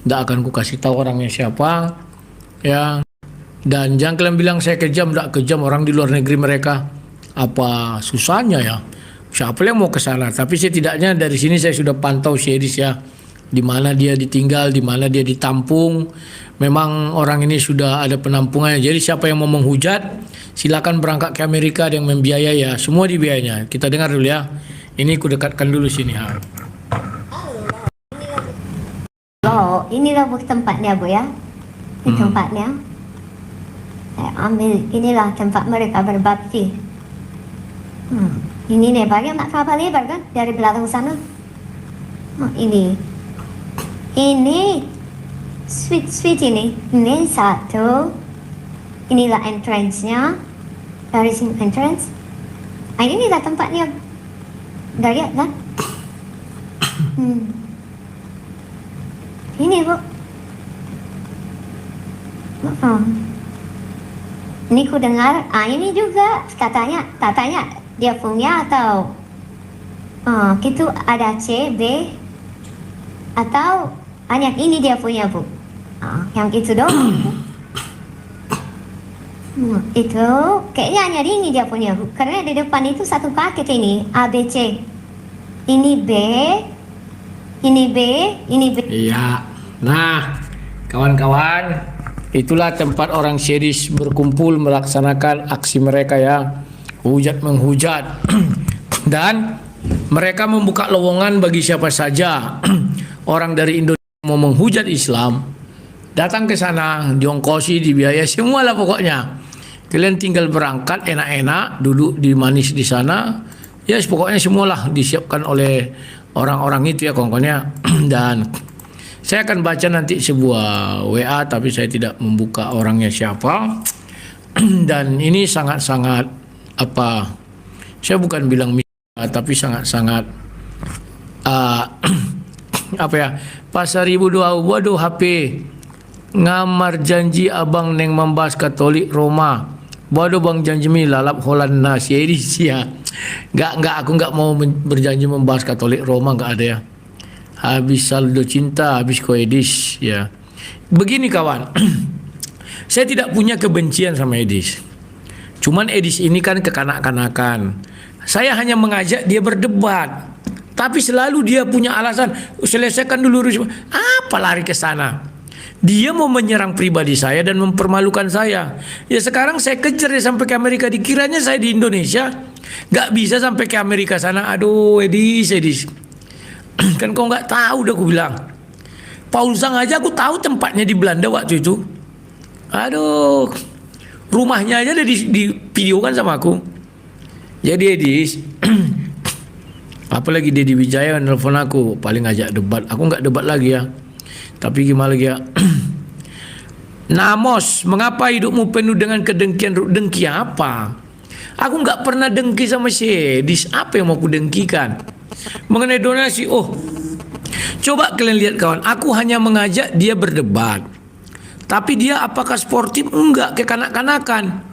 tidak akan ku kasih tahu orangnya siapa ya. Dan jangan kalian bilang saya kejam, tidak kejam, orang di luar negeri mereka apa susahnya ya, siapa yang mau ke sana. Tapi setidaknya dari sini saya sudah pantau Syedis ya, di mana dia ditinggal, di mana dia ditampung. Memang orang ini sudah ada penampungannya. Jadi siapa yang mau menghujat, silakan berangkat ke Amerika, ada yang membiayai ya, semua dibiayainya. Kita dengar dulu ya. Ini ku dekatkan dulu sini ha. Oh, inilah tempatnya Bu ya. Ini tempatnya. Saya ambil, inilah tempat mereka berbakti. Ini nih banyak mak kapal lebar kan dari belakang sana. Ini sweet ini satu. Inilah entrance-nya, dari sini entrance. Inilah tempatnya. Dah lihat kan? Ini Bu. Ini ku dengar, ini juga katanya dia punya atau itu ada C, B atau hanya ini dia punya Bu. Yang itu dong. Itu kayaknya hanya ini dia punya Bu. Karena di depan itu satu paket ini A, B, C. Ini B, ini B, ini B. Iya. Nah, kawan-kawan, itulah tempat orang Syedis berkumpul melaksanakan aksi mereka ya, hujat menghujat. Dan mereka membuka lowongan bagi siapa saja orang dari Indonesia mau menghujat Islam, datang ke sana, diongkosi, dibiayai, semualah pokoknya. Kalian tinggal berangkat enak-enak, duduk di manis di sana. Ya pokoknya semualah disiapkan oleh orang-orang itu ya kawan-kawannya. Dan saya akan baca nanti sebuah WA, tapi saya tidak membuka orangnya siapa. Dan ini sangat-sangat saya bukan bilang tapi sangat-sangat pasar ibu doa waduh HP ngamar janji abang neng membahas Katolik Roma, waduh bang janji lalap Holland Syedis ya. Aku nggak mau berjanji membahas Katolik Roma, nggak ada ya. Habis saldo cinta, habis koedis ya. Begini kawan, saya tidak punya kebencian sama Edis. Cuman Edis ini kan kekanak-kanakan. Saya hanya mengajak dia berdebat. Tapi selalu dia punya alasan, selesaikan dulu urusan. Apa lari ke sana? Dia mau menyerang pribadi saya dan mempermalukan saya. Ya sekarang saya kejar dia sampai ke Amerika. Dikiranya saya di Indonesia, gak bisa sampai ke Amerika sana. Aduh Edis. Kan kau nggak tahu dah aku bilang. Paul Zhang aja aku tahu tempatnya di Belanda waktu itu. Aduh, rumahnya aja ada di video kan sama aku. Jadi Edis, apalagi Deddy Wijaya nelfon aku, paling ngajak debat. Aku nggak debat lagi ya. Tapi gimana lagi ya? Namos, mengapa hidupmu penuh dengan kedengkian? Dengki apa? Aku nggak pernah dengki sama si Edis. Apa yang mau aku dengkikan? Mengenai donasi, coba kalian lihat kawan, aku hanya mengajak dia berdebat. Tapi dia apakah sportif? Enggak, kekanak-kanakan.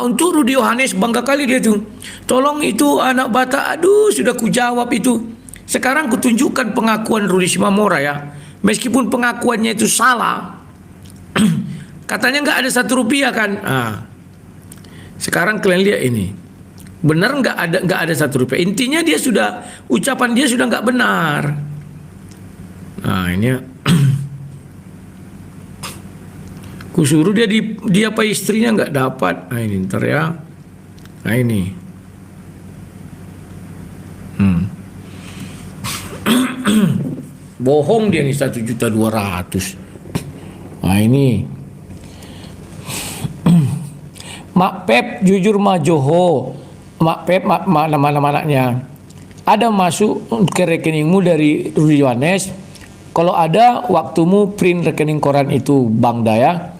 Untuk Rudi Yohanes, bangga kali dia tuh. Tolong itu anak Batak, aduh sudah ku jawab itu. Sekarang ku tunjukkan pengakuan Rudi Simamora ya. Meskipun pengakuannya itu salah. Katanya enggak ada 1 rupiah kan. Sekarang kalian lihat ini. Benar nggak ada 1 rupiah. Intinya dia sudah, ucapan dia sudah nggak benar. Nah ini kusuruh dia apa istrinya nggak dapat. Nah ini ntar ya. Nah ini. Bohong dia nih 1.200.000. Nah ini. Mak Pep jujur mah Joho. Mak Pep nama anaknya. Ada masuk ke rekeningmu dari Rudi Yohanes. Kalau ada waktumu print rekening koran itu Bang Daya.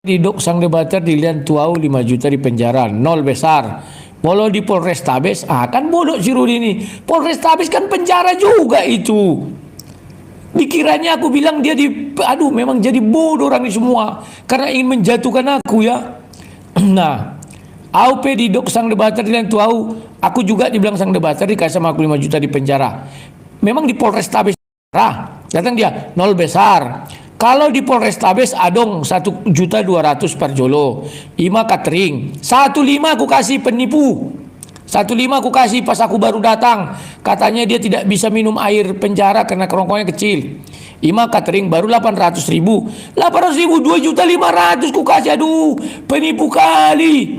Di dok sang debater dilihat tuau 5 juta di penjara, 0 besar. Walau di Polrestabes, kan bodoh si Rudi ini. Polrestabes kan penjara juga itu. Dikiranya aku bilang dia memang jadi bodoh orang ini semua. Karena ingin menjatuhkan aku ya. Nah, AUP di dok sang debater dilihat tuau, aku juga dibilang sang debater dikasih sama aku 5 juta di penjara. Memang di Polrestabes, datang dia, 0 besar. Kalau di Polrestabes adong 1.200.000 per jolo. Ima catering. 1,5 aku kasih penipu. 1,5 aku kasih pas aku baru datang. Katanya dia tidak bisa minum air penjara karena kerongkongannya kecil. Ima catering baru 800.000. 800.000 2.500.000 ku kasih. Aduh, penipu kali.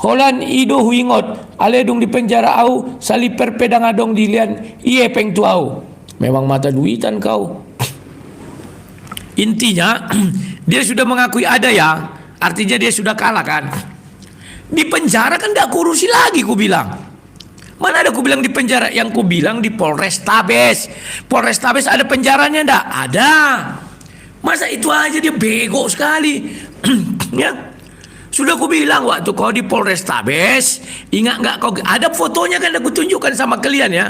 Holan ido huingot. Aledung di penjara au. Saliper pedang adong dilian. Iye peng tuau. Memang mata duitan kau. Intinya dia sudah mengakui ada ya, artinya dia sudah kalah kan. Di penjara kan gak kurusi lagi ku bilang. Mana ada ku bilang di penjara, yang ku bilang di Polrestabes. Polrestabes ada penjaranya ndak? Ada. Masa itu aja dia bego sekali. Ya. Sudah ku bilang waktu kau di Polrestabes, ingat nggak kau ada fotonya kan aku tunjukkan sama kalian ya.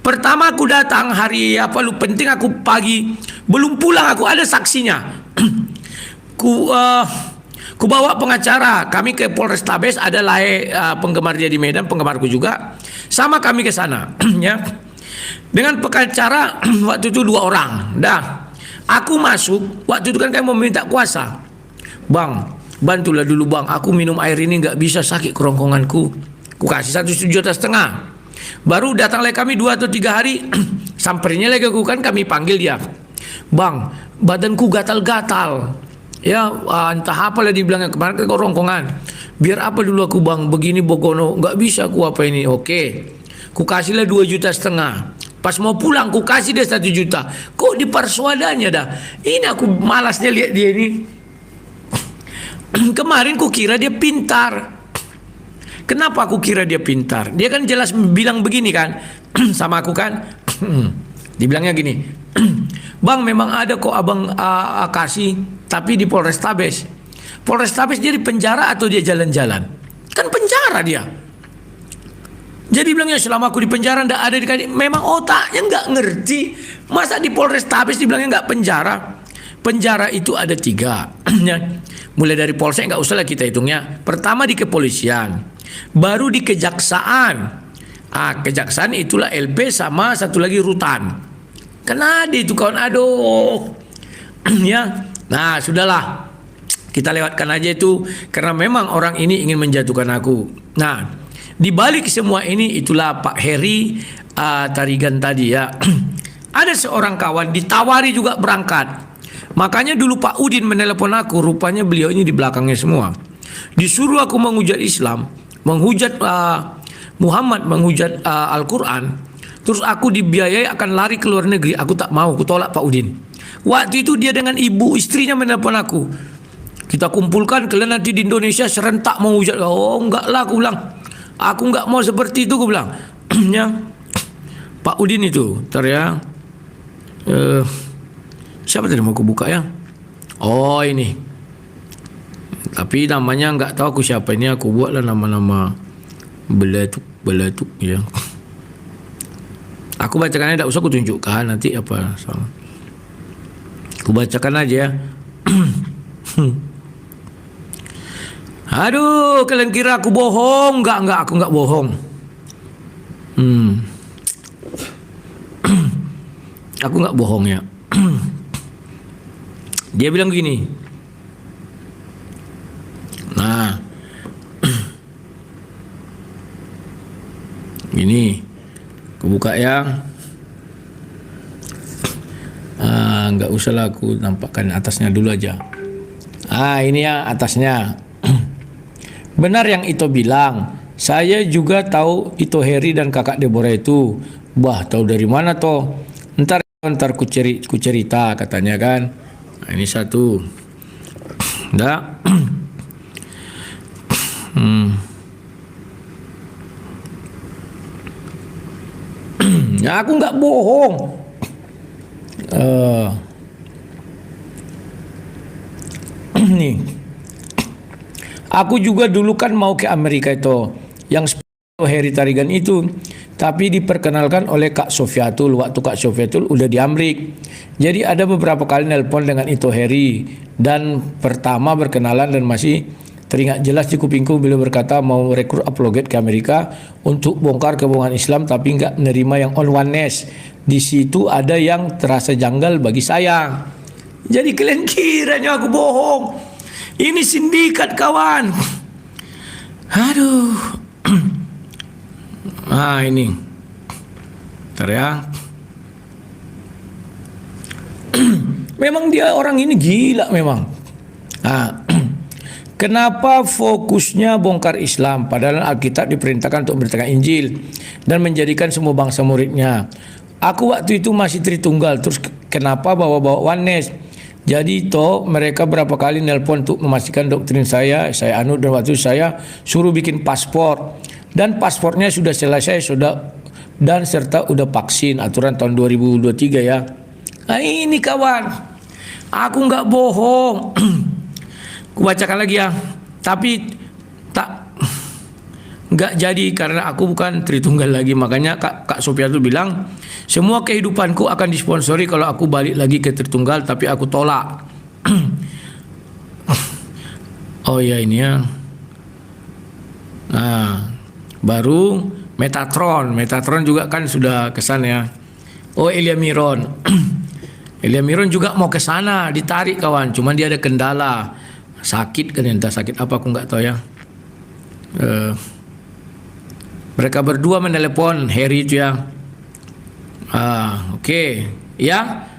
Pertama aku datang hari lu penting aku pagi belum pulang aku ada saksinya. Ku bawa pengacara kami ke Polrestabes, ada penggemar dia di Medan, penggemarku juga, sama kami ke sana ya. Dengan pengacara waktu itu 2 orang. Dah. Aku masuk waktu itu kan kami mau minta kuasa. Bang, bantulah dulu bang, aku minum air ini nggak bisa, sakit kerongkonganku. Ku kasih 1,5 juta. Baru datang lagi kami 2 atau 3 hari, sampainya lagi aku kan kami panggil dia. Bang, badanku gatal-gatal. Ya, entah apa lah dibilangnya kemarin ke kerongkongan. Biar apa dulu aku bang, begini bogono, nggak bisa aku apa ini. Oke, ku kasihlah 2,5 juta. Pas mau pulang ku kasih dia 1 juta. Kok dipersuadanya dah? Ini aku malasnya lihat dia ini. Kemarin ku kira dia pintar. Kenapa aku kira dia pintar? Dia kan jelas bilang begini kan sama aku kan. Dibilangnya gini. Bang, memang ada kok abang kasih, tapi di Polrestabes. Polrestabes dia di penjara atau dia jalan-jalan? Kan penjara dia. Jadi bilangnya selama aku di penjara ndak ada memang otaknya nggak ngerti. Masa di Polrestabes dibilangnya nggak penjara? Penjara itu ada 3. Mulai dari polsek nggak usah lah kita hitungnya. Pertama di kepolisian, baru di kejaksaan. Kejaksaan itulah LP sama satu lagi rutan. Karena ada itu kawan, aduh. Ya. Nah, sudahlah. Kita lewatkan aja itu karena memang orang ini ingin menjatuhkan aku. Nah, di balik semua ini itulah Pak Heri Tarigan tadi ya. Ada seorang kawan ditawari juga berangkat. Makanya dulu Pak Udin menelepon aku, rupanya beliau ini di belakangnya semua. Disuruh aku menghujat Islam, menghujat Muhammad, menghujat Al-Quran. Terus aku dibiayai akan lari ke luar negeri. Aku tak mau, aku tolak Pak Udin. Waktu itu dia dengan ibu istrinya menelepon aku. Kita kumpulkan, kalian nanti di Indonesia serentak menghujat. Oh enggak lah, aku bilang. Aku enggak mau seperti itu, aku bilang. Ya. Pak Udin itu, ntar ya. Siapa tadi mau aku buka ya? Oh ini. Tapi namanya nggak tahu aku siapa ini. Aku buatlah nama-nama belatuk ya. Aku bacakan aja, tak usah aku tunjukkan nanti apa salah. Aku bacakan aja ya. Aduh, kalian kira aku bohong? Enggak, aku enggak bohong. Aku enggak bohong ya. Dia bilang gini. Nah. Ini kebuka ya. Nggak usah lah aku nampakkan atasnya dulu aja. Ini ya atasnya. Benar yang Ito bilang. Saya juga tahu Ito Heri dan kakak Deborah itu. Bah, tahu dari mana toh? Ntar ku cerita katanya kan. Ini satu. Nggak. Ya, aku nggak bohong. Nih, aku juga dulu kan mau ke Amerika itu, yang Heri Tarigan itu, tapi diperkenalkan oleh Kak Sofiatul. Waktu Kak Sofiatul udah di Amrik. Jadi ada beberapa kali nelpon dengan Ito Heri, dan pertama berkenalan dan masih teringat jelas di kupingku beliau berkata mau rekrut apologet ke Amerika untuk bongkar kebohongan Islam, tapi nggak menerima yang all oneness. Di situ ada yang terasa janggal bagi saya. Jadi kalian kiranya aku bohong. Ini sindikat kawan. Aduh. Ini. Bentar ya. Memang dia orang ini gila memang. Kenapa fokusnya bongkar Islam padahal Alkitab diperintahkan untuk memberitakan Injil dan menjadikan semua bangsa muridnya. Aku waktu itu masih Tritunggal, terus kenapa bawa-bawa oneness? Jadi toh mereka berapa kali nelpon untuk memastikan doktrin saya anut, dan waktu saya suruh bikin paspor, dan paspornya sudah selesai dan serta udah vaksin aturan tahun 2023 ya. Ini kawan, aku nggak bohong. Kubacakan lagi ya, tapi nggak jadi karena aku bukan Tritunggal lagi. Makanya Kak Sophia tuh bilang semua kehidupanku akan disponsori kalau aku balik lagi ke Tritunggal, tapi aku tolak. Oh ya ini ya. Baru Metatron juga kan sudah kesan ya. Oh Elia Miron. Elia Miron juga mau ke sana, ditarik kawan, cuman dia ada kendala. Sakit kan, entah sakit apa aku nggak tahu ya. Mereka berdua menelepon Harry itu ya. Oke. Ya.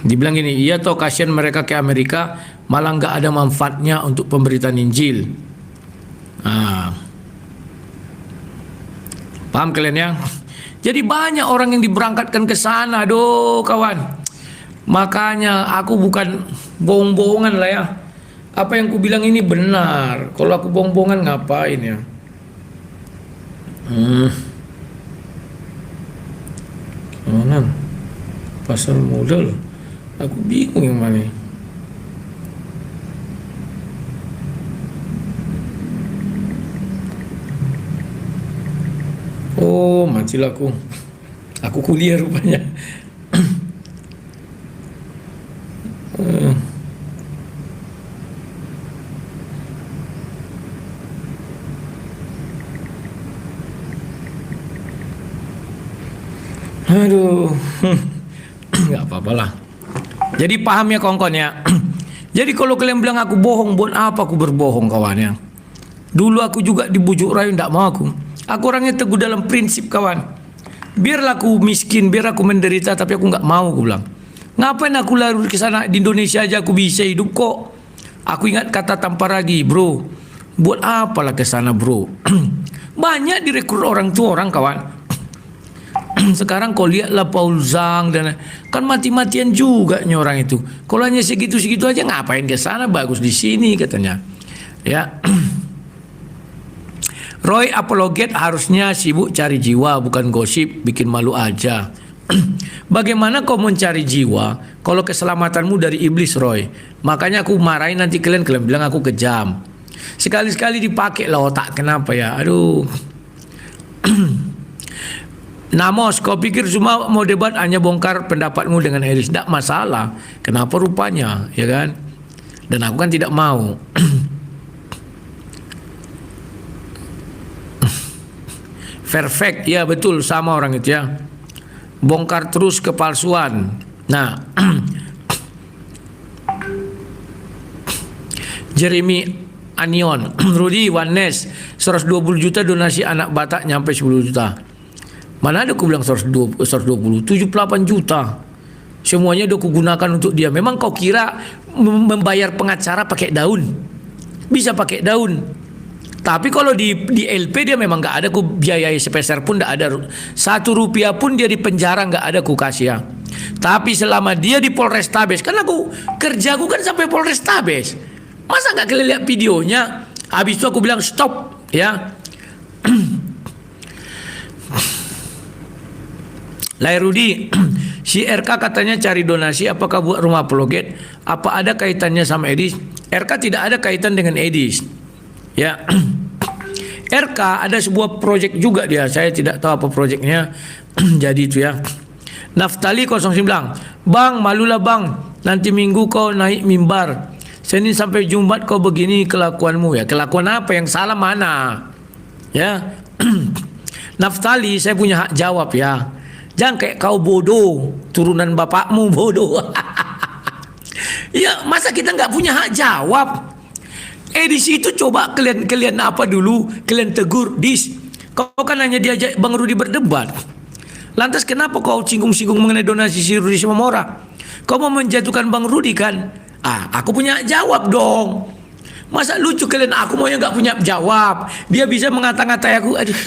Dibilang gini, iya toh kasihan mereka ke Amerika malah nggak ada manfaatnya untuk pemberitaan Injil. Paham kalian ya? Jadi banyak orang yang diberangkatkan ke sana, aduh kawan. Makanya aku bukan bohong-bohongan lah ya. Apa yang ku bilang ini benar. Kalau aku bohong-bohongan ngapain ya? Mana? Pasal modal. Aku bingung yang mana. Oh, matilah aku. Aku kuliah rupanya. Aduh, nggak apa-apalah. Jadi paham ya kawan-kawan ya. Jadi kalau kalian bilang aku bohong, buat apa aku berbohong kawan ya? Dulu aku juga dibujuk rayu, nggak mau aku. Aku orangnya teguh dalam prinsip kawan. Biarlah aku miskin, biar aku menderita, tapi aku nggak mau aku bilang. Ngapain aku lari ke sana? Di Indonesia aja aku bisa hidup kok. Aku ingat kata Tamparagi, bro. Buat apalah ke sana bro? Banyak direkrut orang tua orang kawan. Sekarang kau lihatlah Paul Zhang dan kan mati-matian juga nih orang itu. Kalau hanya segitu-segitu aja ngapain ke sana? Bagus di sini katanya. Ya. Roy apologet harusnya sibuk cari jiwa, bukan gosip bikin malu aja. Bagaimana kau mencari jiwa kalau keselamatanmu dari iblis, Roy? Makanya aku marahin nanti kalian bilang aku kejam. Sekali-sekali dipakai lah otak, kenapa ya? Aduh. Namos, kau pikir semua mau debat hanya bongkar pendapatmu dengan Eris? Tidak masalah. Kenapa rupanya, ya kan? Dan aku kan tidak mau. Perfect, ya betul sama orang itu ya. Bongkar terus kepalsuan. Nah, Jeremy Anion. Rudi Wanes 120 juta donasi anak Batak nyampe 10 juta. Mana ada aku bilang 120, 78 juta. Semuanya udah kugunakan untuk dia. Memang kau kira membayar pengacara pakai daun? Bisa pakai daun. Tapi kalau di LP dia memang nggak ada ku biayai sepeser pun, nggak ada 1 rupiah pun dia di penjara nggak ada ku kasih ya. Tapi selama dia di Polrestabes, kan aku kerjaku kan sampai Polrestabes. Masa nggak kalian lihat videonya? Habis itu aku bilang stop ya. Lairudi, si RK katanya cari donasi, apakah buat rumah apologet? Apa ada kaitannya sama Edis? RK tidak ada kaitan dengan Edis. Ya, RK ada sebuah proyek juga dia. Saya tidak tahu apa proyeknya. Jadi itu ya. Naftali 09, Bang, malulah bang. Nanti minggu kau naik mimbar. Senin sampai Jumat kau begini kelakuanmu ya. Kelakuan apa yang salah mana? Ya. Naftali, saya punya hak jawab ya. Jangan kayak kau bodoh, turunan bapakmu bodoh. Ya, masa kita nggak punya hak jawab? Di situ coba kalian apa dulu? Kalian tegur, Dis. Kau kan hanya diajak Bang Rudi berdebat. Lantas kenapa kau singgung-singgung mengenai donasi si Rudi Simamora? Kau mau menjatuhkan Bang Rudi kan? Aku punya hak jawab dong. Masa lucu kalian, aku mau yang nggak punya jawab. Dia bisa mengata-ngatai aku. Aduh,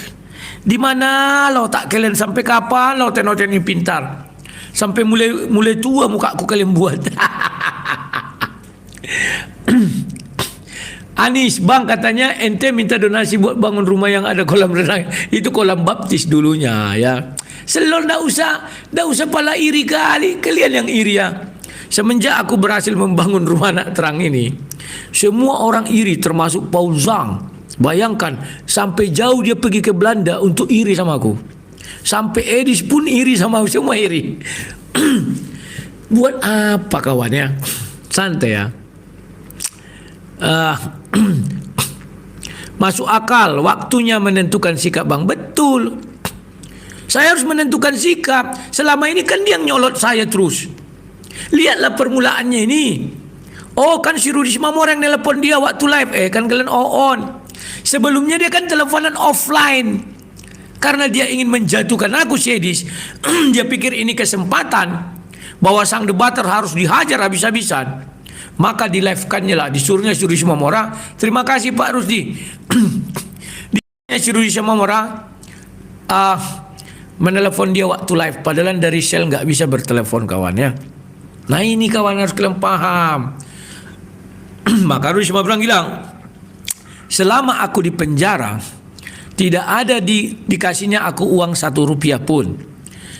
di mana lo tak kalian sampai kapan lo tenoten ini pintar? Sampai mulai tua muka aku kalian buat. Anis, bang katanya ente minta donasi buat bangun rumah yang ada kolam renang. Itu kolam baptis dulunya ya. Selon ndak usah pala iri kali. Kalian yang iri ya. Semenjak aku berhasil membangun rumah anak terang ini, semua orang iri termasuk Paul Zhang. Bayangkan, sampai jauh dia pergi ke Belanda untuk iri sama aku. Sampai Edis pun iri sama aku, semua iri. Buat apa kawannya? Santai ya. Masuk akal, waktunya menentukan sikap bang. Betul. Saya harus menentukan sikap. Selama ini kan dia yang nyolot saya terus. Lihatlah permulaannya ini. Oh kan si Rudi Simamora yang nelpon dia waktu live. Kan kalian on. Sebelumnya dia kan teleponan offline. Karena dia ingin menjatuhkan aku Sedis. Dia pikir ini kesempatan bahwa sang debater harus dihajar habis-habisan. Maka di live-kannya lah, disuruhnya si Rudi Simamora. Terima kasih Pak Rusdi. Si Rudi Simamora menelepon dia waktu live. Padahal dari sel nggak bisa bertelepon kawannya. Nah ini kawan harus kalian paham. Maka Rudi Simamora bilang, selama aku di penjara, tidak ada dikasihnya aku uang 1 rupiah pun.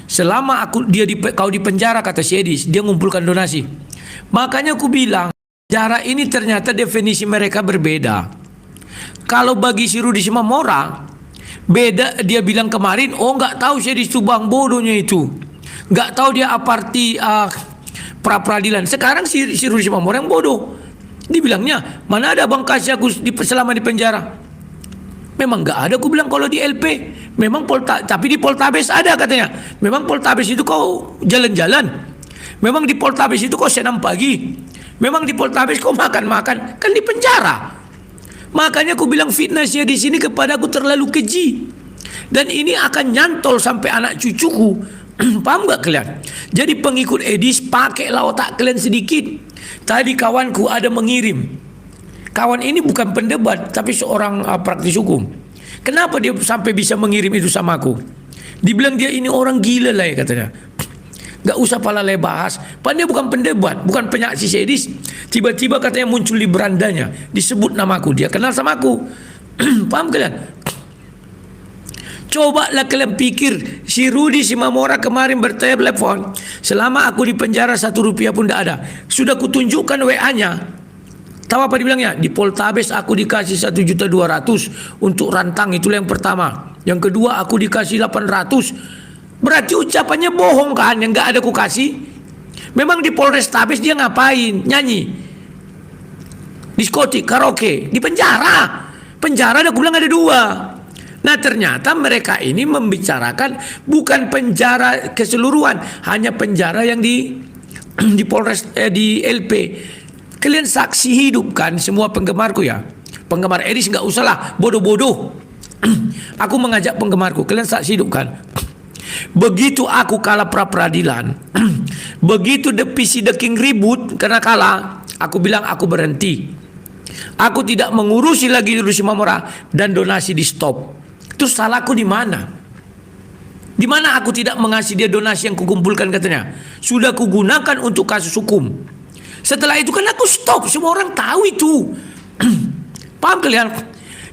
Selama kau di penjara, kata si Edis, dia ngumpulkan donasi. Makanya aku bilang, penjara ini ternyata definisi mereka berbeda. Kalau bagi si Rudi Simamora, beda. Dia bilang kemarin, nggak tahu si Edis itu bang, bodohnya itu. Nggak tahu dia aparti pra peradilan. Sekarang si Rudi Simamora yang bodoh. Dibilangnya, mana ada bang kasih aku selama di penjara? Memang nggak ada, aku bilang kalau di LP. Memang tapi di Poltabes ada katanya. Memang Poltabes itu kau jalan-jalan. Memang di Poltabes itu kau senam pagi. Memang di Poltabes kau makan-makan. Kan di penjara. Makanya aku bilang fitnahnya di sini kepada aku terlalu keji. Dan ini akan nyantol sampai anak cucuku. Paham gak kalian? Jadi pengikut Edis, pakailah otak kalian sedikit. Tadi kawanku ada mengirim. Kawan ini bukan pendebat, tapi seorang praktis hukum. Kenapa dia sampai bisa mengirim itu sama aku? Dibilang dia ini orang gila lah ya katanya. Gak usah pala bahas. Padahal dia bukan pendebat, bukan penyaksi Edis. Tiba-tiba katanya muncul di berandanya, disebut namaku, dia kenal sama aku. Paham kalian? Cobalah kalian pikir, si Rudi Simamora kemarin bertelepon, selama aku di penjara 1 rupiah pun tidak ada. Sudah kutunjukkan WA-nya. Tahu apa dibilangnya? Di Poltabes aku dikasih 1.200.000 untuk rantang, itulah yang pertama. Yang kedua aku dikasih 800. Berarti ucapannya bohong kan, yang nggak ada ku kasih. Memang di Polrestabes dia ngapain? Nyanyi, diskotik, karaoke, di penjara. Penjara aku bilang ada 2. Nah ternyata mereka ini membicarakan bukan penjara keseluruhan, hanya penjara yang di Polres di LP. Kalian saksi hidup kan, semua penggemarku ya. Penggemar Edis nggak usahlah bodoh-bodoh. Aku mengajak penggemarku, kalian saksi hidup kan? Begitu aku kalah pra peradilan, begitu the king ribut karena kalah, aku bilang aku berhenti. Aku tidak mengurusi lagi Rusi Mamora dan donasi di stop. Itu salahku di mana? Di mana aku tidak mengasih dia donasi yang kukumpulkan katanya? Sudah kugunakan untuk kasus hukum. Setelah itu kan aku stop, semua orang tahu itu. Paham kalian?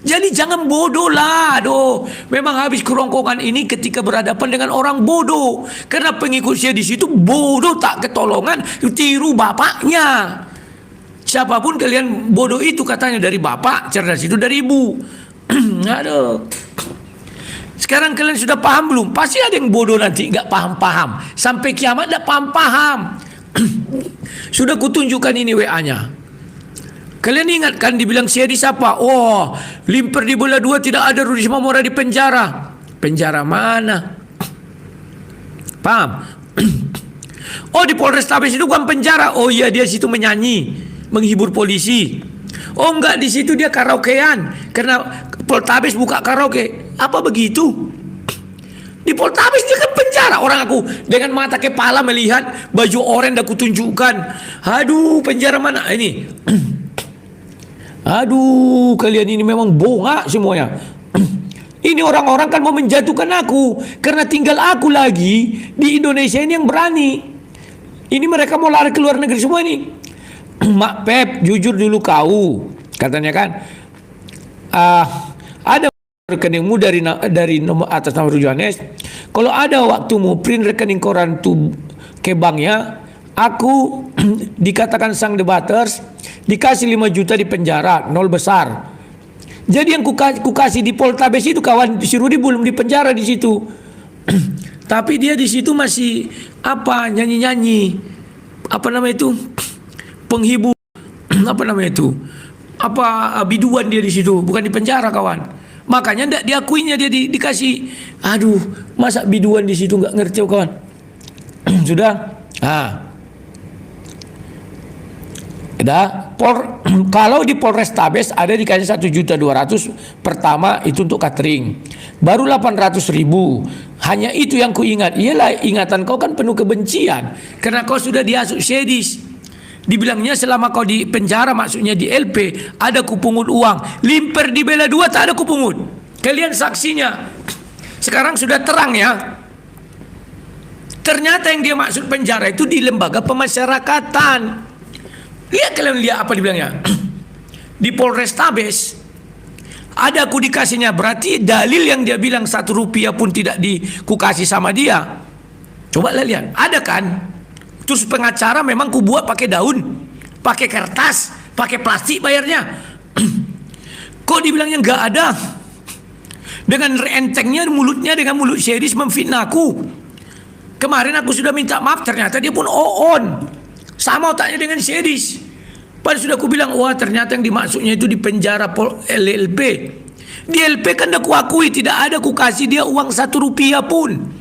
Jadi jangan bodoh lah, aduh. Memang habis kerongkongan ini ketika berhadapan dengan orang bodoh. Karena pengikut saya di situ bodoh tak ketolongan, tiru bapaknya. Siapapun kalian bodoh itu katanya dari bapak, cerdas itu dari ibu. Aduh. Sekarang kalian sudah paham belum? Pasti ada yang bodoh nanti, nggak paham-paham. Sampai kiamat nggak paham-paham. Sudah kutunjukkan ini WA-nya. Kalian ingat kan dibilang Syedi siapa? Oh, Limper di bola 2 tidak ada Rudy Mamora di penjara. Penjara mana? Paham? Oh, di Polrestabes itu bukan penjara. Oh iya, dia situ menyanyi, menghibur polisi. Oh enggak, di situ dia karaokean karena Poltabes buka karaoke. Apa begitu? Di Poltabes dia kan penjara. Orang aku dengan mata kepala melihat baju oranye aku tunjukkan. Aduh, penjara mana ini? Aduh, kalian ini memang bongak semuanya. Ini orang-orang kan mau menjatuhkan aku karena tinggal aku lagi di Indonesia ini yang berani. Ini mereka mau lari ke luar negeri semua ini. Mak Pep, jujur dulu kau, katanya kan. Ada rekeningmu dari nomor atas nama Rujuanes. Kalau ada waktumu print rekening koran tuh ke banknya, aku dikatakan sang debaters dikasih 5 juta di penjara, 0 besar. Jadi yang ku kasih di Poltabes itu kawan si Rudi belum di penjara di situ. Tapi dia di situ masih apa nyanyi-nyanyi. Apa namanya itu? Penghibur. Apa namanya itu? Apa biduan dia di situ, bukan di penjara kawan. Makanya ndak diakuinya dia dikasih. Aduh, masa biduan di situ nggak ngerti kawan. Sudah? Kalau di Polrestabes ada dikasih 1.200.000 pertama itu untuk catering, baru 800.000. Hanya itu yang ku ingat. Iyalah, ingatan kau kan penuh kebencian karena kau sudah diasuk Syedis. Dibilangnya selama kau di penjara, maksudnya di LP, ada kupungut uang. Limper di Bela 2 tak ada kupungut. Kalian saksinya. Sekarang sudah terang ya. Ternyata yang dia maksud penjara itu di lembaga pemasyarakatan. Lihat kalian, lihat apa dibilangnya. Di Polrestabes ada aku dikasihnya, berarti dalil yang dia bilang 1 rupiah pun tidak dikukasih sama dia. Coba lihat, ada kan? Terus pengacara memang ku buat pakai daun, pakai kertas, pakai plastik bayarnya. Kok dibilangnya nggak ada? Dengan entengnya mulutnya, dengan mulut Syedis memfitnahku. Kemarin aku sudah minta maaf, ternyata dia pun on. Sama otaknya dengan Syedis. Padahal sudah aku bilang, wah ternyata yang dimaksudnya itu di penjara LLP. Di LP kan dah kuakui tidak ada, ku kasih dia uang 1 rupiah pun.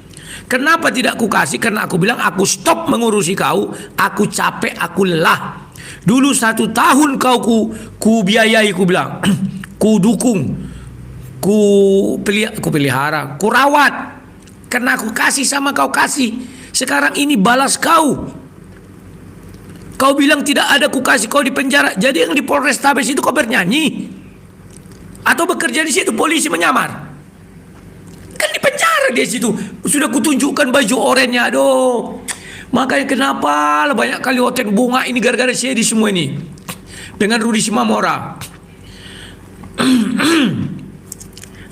Kenapa tidak ku kasih? Karena aku bilang aku stop mengurusi kau. Aku capek, aku lelah. Dulu 1 tahun kau ku biayai, ku bilang. Ku dukung. Ku pelihara. Ku rawat. Karena aku kasih sama kau kasih. Sekarang ini balas kau. Kau bilang tidak ada, ku kasih kau di penjara. Jadi yang di Polrestabes itu kau bernyanyi atau bekerja di situ, polisi menyamar? Kan di penjara dia situ. Sudah kutunjukkan baju oranye. Aduh. Makanya kenapa lah banyak kali hotel bunga ini gara-gara Syedi semua ini. Dengan Rudy Mamora.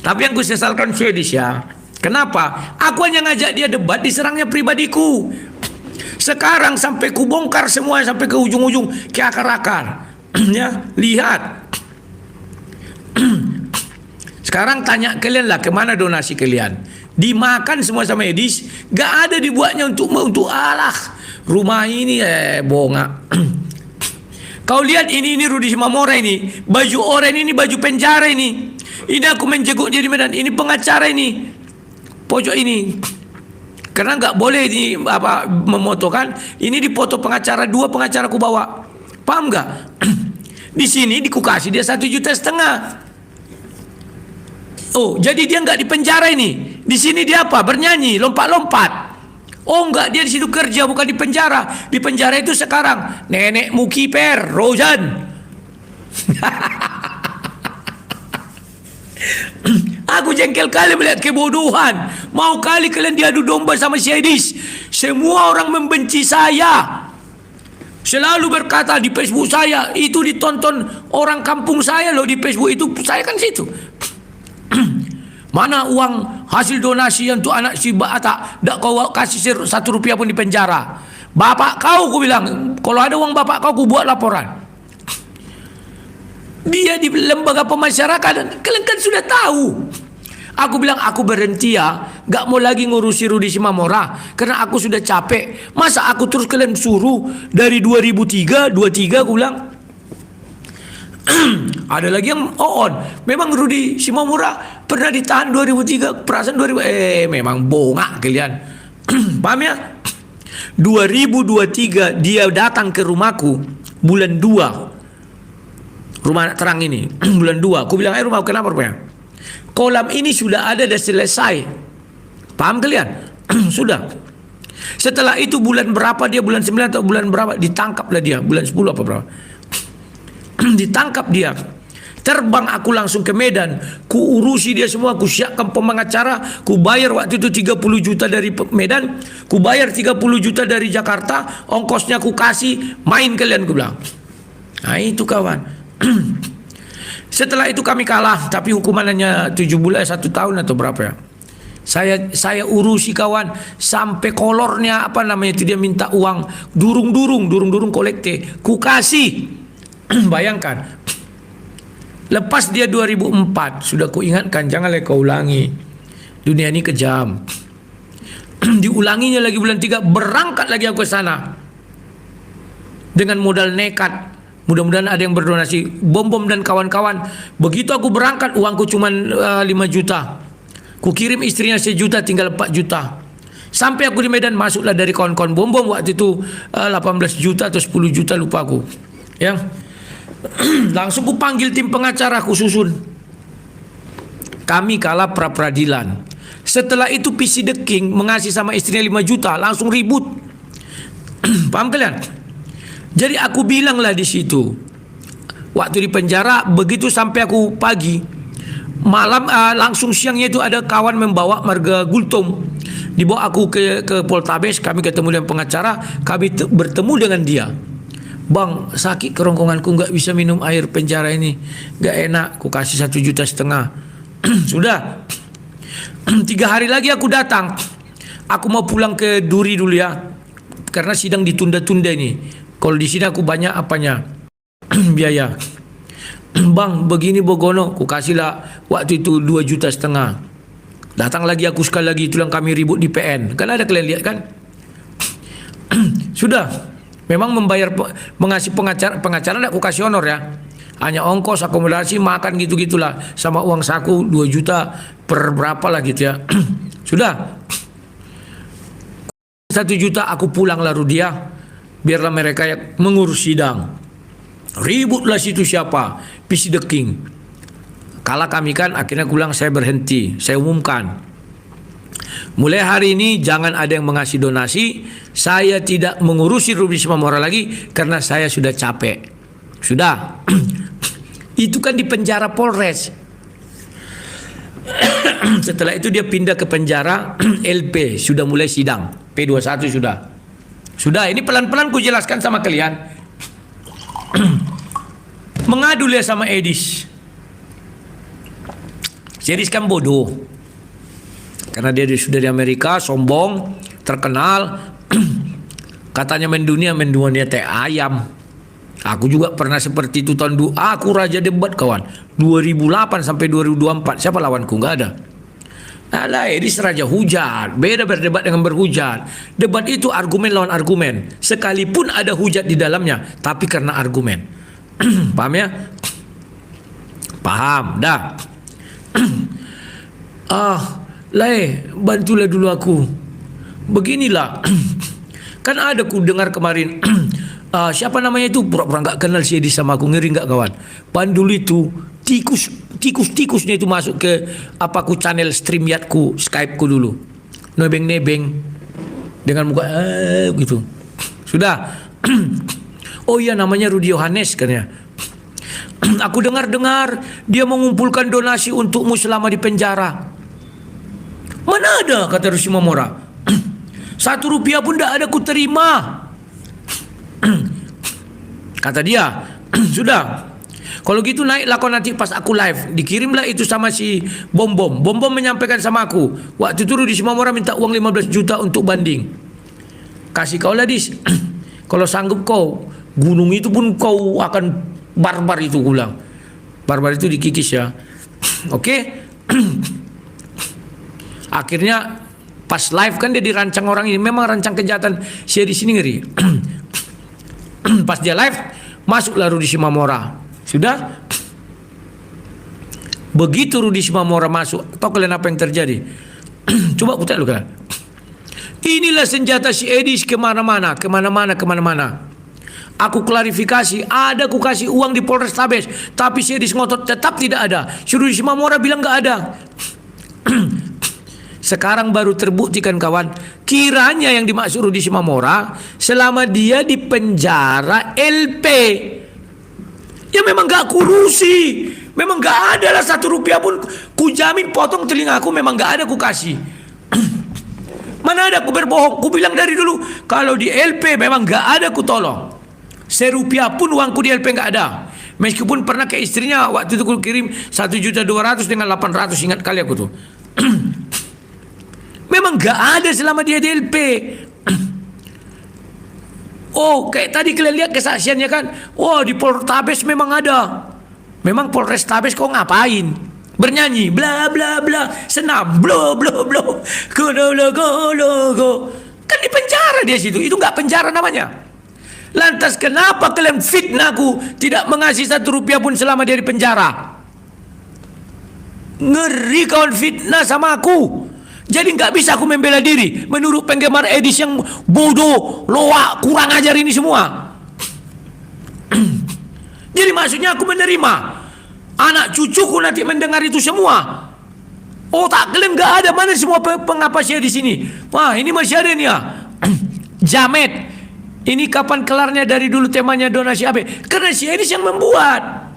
Tapi yang ku sesalkan Syedi ya. Kenapa? Aku hanya ngajak dia debat, diserangnya pribadiku. Sekarang sampai ku bongkar semua sampai ke ujung-ujung, ke akar-akar. Ya, lihat. Sekarang tanya kalian lah, kemana donasi kalian? Dimakan semua sama Edis, gak ada dibuatnya untuk alah rumah ini bongak. Kau lihat ini Rudy Mamora ini, baju oranye ini, baju penjara ini. Ini aku menjenguk dia di Medan, ini pengacara ini, pojok ini. Karena nggak boleh memotokan. Ini dipoto pengacara, 2 pengacara ku bawa. Paham nggak? Di sini dikukasih dia 1,5 juta. Oh, jadi dia nggak di penjara ini. Di sini dia apa? Bernyanyi, lompat-lompat. Oh enggak, dia di situ kerja, bukan di penjara. Di penjara itu sekarang nenekmu kiper, Rojan. Aku jengkel kali melihat kebodohan. Mau kali kalian diadu domba sama si Edis. Semua orang membenci saya. Selalu berkata di Facebook saya, itu ditonton orang kampung saya loh di Facebook itu. Saya kan situ. Mana uang hasil donasi untuk anak si Batak? Tak kau kasih 1 rupiah pun di penjara. Bapak kau, ku bilang, kalau ada uang bapak kau, ku buat laporan. Dia di lembaga pemasyarakatan, kalian kan sudah tahu. Aku bilang aku berhenti ya, gak mau lagi ngurusi Rudi Simamora karena aku sudah capek. Masa aku terus kalian suruh dari 2003, 23 aku bilang. Ada lagi yang on. Memang Rudi Simamora pernah ditahan 2003, perasaan 2000 memang bongak kalian. Paham ya? 2023 dia datang ke rumahku bulan 2. Rumah terang ini bulan 2. Aku bilang, rumah kenapa rupanya? Kolam ini sudah ada, dah selesai. Paham kalian? Sudah. Setelah itu bulan berapa dia, bulan 9 atau bulan berapa, ditangkaplah dia, bulan 10 apa berapa. Ditangkap dia. Terbang aku langsung ke Medan. Ku urusi dia semua, ku siapkan pengacara, ku bayar waktu itu 30 juta dari Medan, ku bayar 30 juta dari Jakarta, ongkosnya ku kasih, main kalian, ku bilang. Nah itu kawan. Setelah itu kami kalah, tapi hukumannya 7 bulan, 1 tahun atau berapa ya. Saya urusi kawan sampai kolornya apa namanya itu, dia minta uang durung kolekte, ku kasih. Bayangkan. Lepas dia 2004, sudah ku ingatkan janganlah kau ulangi. Dunia ini kejam. Diulanginya lagi bulan 3, berangkat lagi aku ke sana. Dengan modal nekat. Mudah-mudahan ada yang berdonasi. Bom dan kawan-kawan. Begitu aku berangkat, uangku cuma 5 juta. Ku kirim istrinya 1 juta, tinggal 4 juta. Sampai aku di Medan, masuklah dari kawan-kawan bom waktu itu 18 juta atau 10 juta, lupa aku. Ya. Langsung ku panggil tim pengacara, ku susun. Kami kalah pra-peradilan. Setelah itu PC The King mengasih sama istrinya 5 juta, langsung ribut. Paham kalian? Jadi aku bilanglah di situ. Waktu di penjara, begitu sampai aku pagi, malam langsung siangnya itu ada kawan membawa marga gultom. Dibawa aku ke Poltabes, kami ketemu dengan pengacara, kami bertemu dengan dia. Bang, sakit kerongkonganku, nggak bisa minum air penjara ini, nggak enak. Ku kasih 1,5 juta. Sudah. 3 hari lagi aku datang. Aku mau pulang ke Duri dulu ya, karena sidang ditunda-tunda ini. Kalau di sini aku banyak apanya biaya. Bang, begini Bogono, ku kasihlah waktu itu 2,5 juta. Datang lagi aku sekali lagi, itulah kami ribut di PN. Kan ada kalian lihat kan? Sudah. Memang mengasih pengacara tidak aku kasih honor ya. Hanya ongkos, akomodasi, makan gitu-gitulah. Sama uang saku 2 juta per berapa lah gitu ya. Sudah. 1 juta aku pulang lalu dia. Biarlah mereka yang mengurus sidang. Ributlah situ siapa? PC The King. Kalah kami kan, akhirnya aku bilang saya berhenti. Saya umumkan. Mulai hari ini jangan ada yang mengasih donasi. Saya tidak mengurusi Rudi Simamora lagi karena saya sudah capek. Sudah. Itu kan di penjara Polres. Setelah itu dia pindah ke penjara LP, sudah mulai sidang. P21 sudah. Sudah, ini pelan-pelan ku jelaskan sama kalian. Mengadu dia sama Edis. Si Edis kan bodoh. Karena dia sudah di Amerika, sombong, terkenal. Katanya main dunia teh ayam. Aku juga pernah seperti itu tahun aku raja debat kawan. 2008 sampai 2024. Siapa lawanku? Enggak ada. Alah, Edis raja hujat. Beda berdebat dengan berhujat. Debat itu argumen lawan argumen. Sekalipun ada hujat di dalamnya, tapi karena argumen. Paham ya? Paham, dah. Bantulah dulu aku. Beginilah. Kan ada ku dengar kemarin siapa namanya itu, pura-pura nggak kenal si Edis sama aku, ngeri nggak kawan. Pandul itu tikusnya itu masuk ke apaku channel StreamYardku, Skypeku dulu, nebeng dengan muka gitu. Sudah. Oh iya, namanya Rudi Yohanes kan ya. Aku dengar dia mengumpulkan donasi untukmu selama di penjara. Mana ada, kata Rudy Mamora. 1 rupiah pun tidak ada ku terima. Kata dia, sudah. Kalau gitu naiklah kau nanti pas aku live. Dikirimlah itu sama si Bom menyampaikan sama aku, waktu itu Rudy Mamora minta uang 15 juta untuk banding. Kasih kau lah Dis. Kalau sanggup kau, gunung itu pun kau akan barbar itu, aku bilang. Barbar itu dikikis ya. Oke. Akhirnya pas live kan dia dirancang orang ini, memang rancang kejahatan si di sini ngeri. Pas dia live, masuklah Rudy Mamora. Sudah. Begitu Rudy Mamora masuk, tahu kalian apa yang terjadi? Coba aku tanya kalian. Inilah senjata si Edis kemana-mana. Aku klarifikasi, ada aku kasih uang di Polrestabes, tapi si Edis ngotot tetap tidak ada. Si Rudy Mamora bilang nggak ada. Sekarang baru terbuktikan kawan, kiranya yang dimaksud Rudy Mamora selama dia di penjara LP, ya memang gak kurusi, memang gak ada lah 1 rupiah pun, ku jamin potong telinga aku, memang gak ada ku kasih. Mana ada ku berbohong, ku bilang dari dulu kalau di LP memang gak ada ku tolong, 1 rupiah pun uangku di LP gak ada. Meskipun pernah ke istrinya waktu itu ku kirim 1.200.000 dengan 800, ingat kali aku tuh. Memang gak ada selama dia di LP. Oh, kayak tadi kalian lihat kesaksiannya kan. Oh, di Polrestabes memang ada. Memang Polrestabes kok ngapain? Bernyanyi bla bla bla, senam bla bla bla, go. Kan di penjara dia situ. Itu gak penjara namanya. Lantas kenapa kalian fitnahku tidak mengasih 1 rupiah pun selama dia di penjara? Ngeri kawan fitnah sama aku. Jadi nggak bisa aku membela diri menurut penggemar Edis yang bodoh, loak, kurang ajar ini semua. Jadi maksudnya aku menerima. Anak cucuku nanti mendengar itu semua. Otak kalian nggak ada, mana semua pengapa saya di sini? Wah, ini masih ada nih ya. Jamet. Ini kapan kelarnya dari dulu temanya donasi AB? Karena si Edis yang membuat.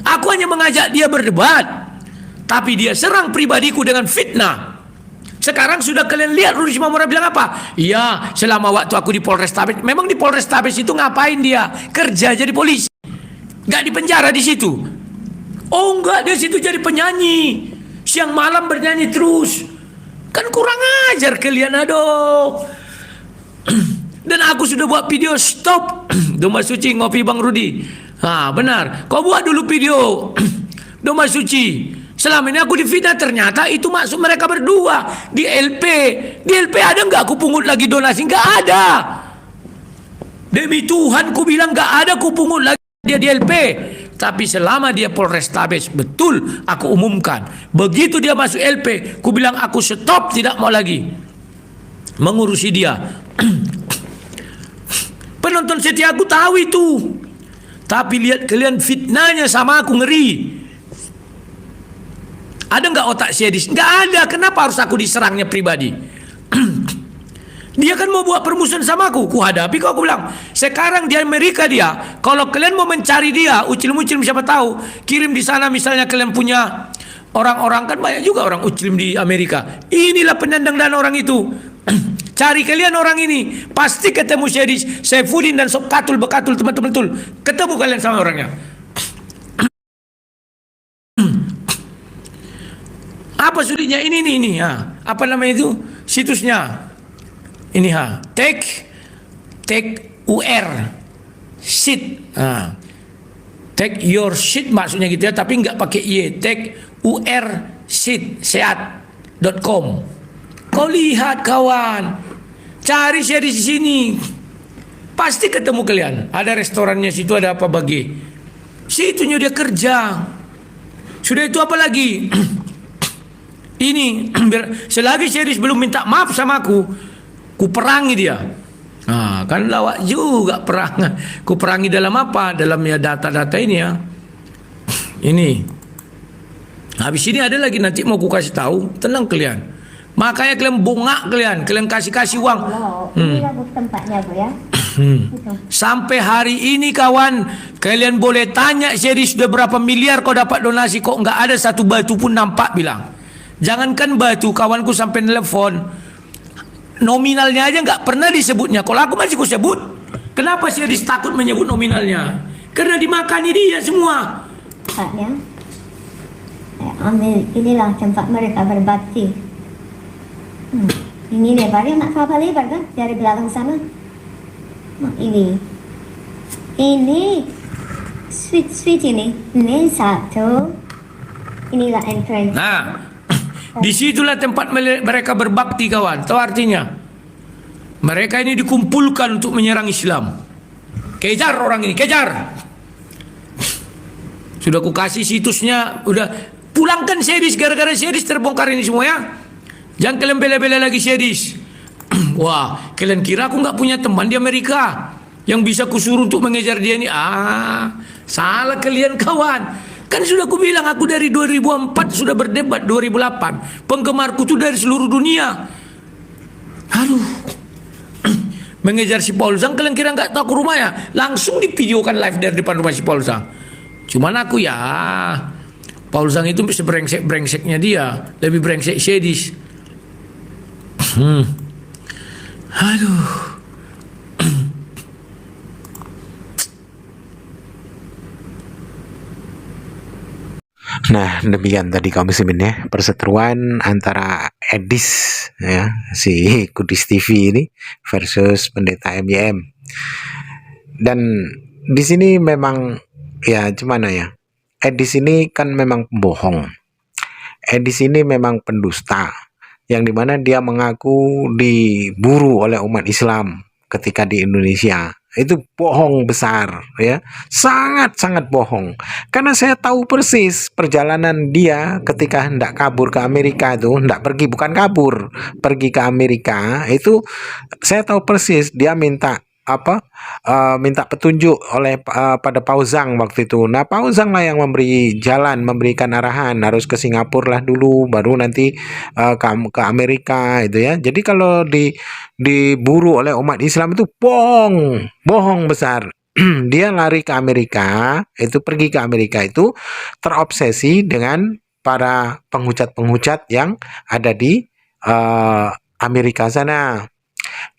Aku hanya mengajak dia berdebat. Tapi dia serang pribadiku dengan fitnah. Sekarang sudah kalian lihat Rudy Mamora bilang apa? Iya, selama waktu aku di Polrestabes. Memang di Polrestabes itu ngapain dia? Kerja jadi polisi. Gak di penjara di situ. Oh enggak, dia situ jadi penyanyi. Siang malam bernyanyi terus. Kan kurang ajar kalian, aduh. Dan aku sudah buat video stop Domba Suci ngopi Bang Rudy. Benar. Kau buat dulu video Domba Suci. Selama ini aku difitnah, ternyata itu maksud mereka berdua di LP. Di LP ada nggak aku pungut lagi donasi? Nggak ada. Demi Tuhan ku bilang nggak ada ku pungut lagi dia di LP. Tapi selama dia Polrestabes, betul aku umumkan. Begitu dia masuk LP, ku bilang aku stop, tidak mau lagi mengurusi dia. Penonton setia aku tahu itu. Tapi lihat kalian fitnahnya sama aku, ngeri. Ada nggak otak si Edis? Nggak ada. Kenapa harus aku diserangnya pribadi? Dia kan mau buat permusuhan sama aku. Ku hadapi kok, aku bilang. Sekarang di Amerika dia. Kalau kalian mau mencari dia, ucil-ucil siapa tahu. Kirim di sana misalnya kalian punya orang-orang, kan banyak juga orang ucil di Amerika. Inilah penyandang dana orang itu. Cari kalian orang ini. Pasti ketemu si Edis, Saifuddin dan Sob Katul, Bekatul, teman-teman betul. Ketemu kalian sama orangnya. Apa sulitnya ini ya. Apa namanya itu situsnya? Ini take UR shit. Take your shit maksudnya gitu ya, tapi nggak pakai y. Take UR shit seat.com. Kau lihat kawan, cari share di sini, pasti ketemu kalian. Ada restorannya situ, ada apa bagi. Situnya dia kerja. Sudah itu apa lagi? Ini selagi Syedis belum minta maaf sama aku, ku perangi dia. Kan lawak juga perang. Ku perangi dalam apa? Dalam ya data-data ini ya. Ini. Habis ini ada lagi nanti mau ku kasih tahu. Tenang kalian. Makanya kalian bongak kalian kasih uang. Inilah tempatnya Bu ya. Sampai hari ini kawan, kalian boleh tanya Sherry sudah berapa miliar kau dapat donasi, kok nggak ada satu batu pun nampak bilang. Jangankan batu, kawanku sampai nelfon, nominalnya aja nggak pernah disebutnya. Kalau aku masih ku sebut, kenapa Sherry takut menyebut nominalnya? Karena dimakani dia semua. Tempatnya. Saya ambil, inilah tempat mereka berbakti. Ini lebarnya nak berapa lebar kan? Dari belakang sana. Ini sweet ini satu, inilah entrance. Nah, disitulah tempat mereka berbakti kawan. Tahu artinya? Mereka ini dikumpulkan untuk menyerang Islam. Kejar orang ini, kejar. Sudah ku kasih situsnya, udah pulangkan series gara-gara series terbongkar ini semua ya. Jangan kalian bela-bela lagi series. Wah, kalian kira aku nggak punya teman di Amerika yang bisa kusuruh untuk mengejar dia ini? Salah kalian kawan. Kan sudah aku bilang aku dari 2004 sudah berdebat 2008. Penggemarku tuh dari seluruh dunia. Aduh. Mengejar si Paul Zhang, kalian kira nggak tahu ke rumah ya? Langsung divideokan live dari depan rumah si Paul Zhang. Cuman aku ya, Paul Zhang itu sebrengsek-brengseknya dia, lebih brengsek Shedis. Aduh. Nah, demikian tadi kaum muslimin ya, perseteruan antara Edis ya, si Kudus TV ini versus pendeta MYM. Dan di sini memang ya gimana ya? Edis ini kan memang pembohong. Edis ini memang pendusta yang dimana dia mengaku diburu oleh umat Islam ketika di Indonesia. Itu bohong besar ya, sangat-sangat bohong. Karena saya tahu persis perjalanan dia ketika hendak kabur ke Amerika itu, hendak pergi, bukan kabur, pergi ke Amerika itu, saya tahu persis dia minta minta petunjuk oleh pada Paul Zhang waktu itu. Nah, Paul Zhang lah yang memberi jalan, memberikan arahan, harus ke Singapura lah dulu, baru nanti ke Amerika itu ya. Jadi kalau diburu oleh umat Islam itu bohong besar. Dia lari ke Amerika, itu pergi ke Amerika itu terobsesi dengan para penghujat-penghujat yang ada di Amerika sana.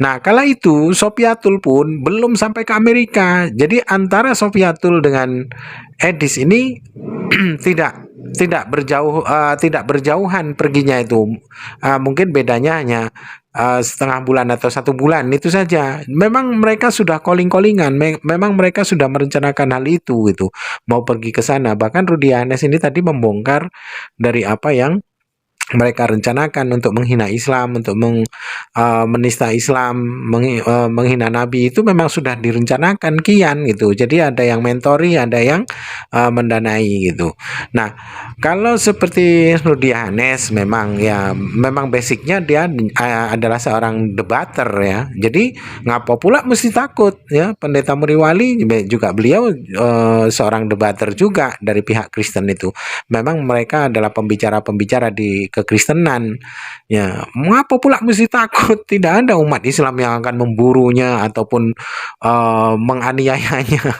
Nah, kala itu Sofiatul pun belum sampai ke Amerika. Jadi antara Sofiatul dengan Edis ini tidak berjauhan perginya itu. Mungkin bedanya hanya setengah bulan atau 1 bulan itu saja. Memang mereka sudah calling-callingan, memang mereka sudah merencanakan hal itu gitu. Mau pergi ke sana. Bahkan Rudy Hanes ini tadi membongkar dari apa yang mereka rencanakan untuk menghina Islam, untuk menista Islam, menghina Nabi, itu memang sudah direncanakan kian gitu. Jadi ada yang mentori, ada yang mendanai gitu. Nah, kalau seperti Rudy Hanes memang basicnya dia adalah seorang debater ya. Jadi ngapa pula mesti takut ya? Pendeta Muriwali juga beliau seorang debater juga dari pihak Kristen itu. Memang mereka adalah pembicara-pembicara di kekristenan ya, mengapa pula mesti takut? Tidak ada umat Islam yang akan memburunya ataupun menganiayanya.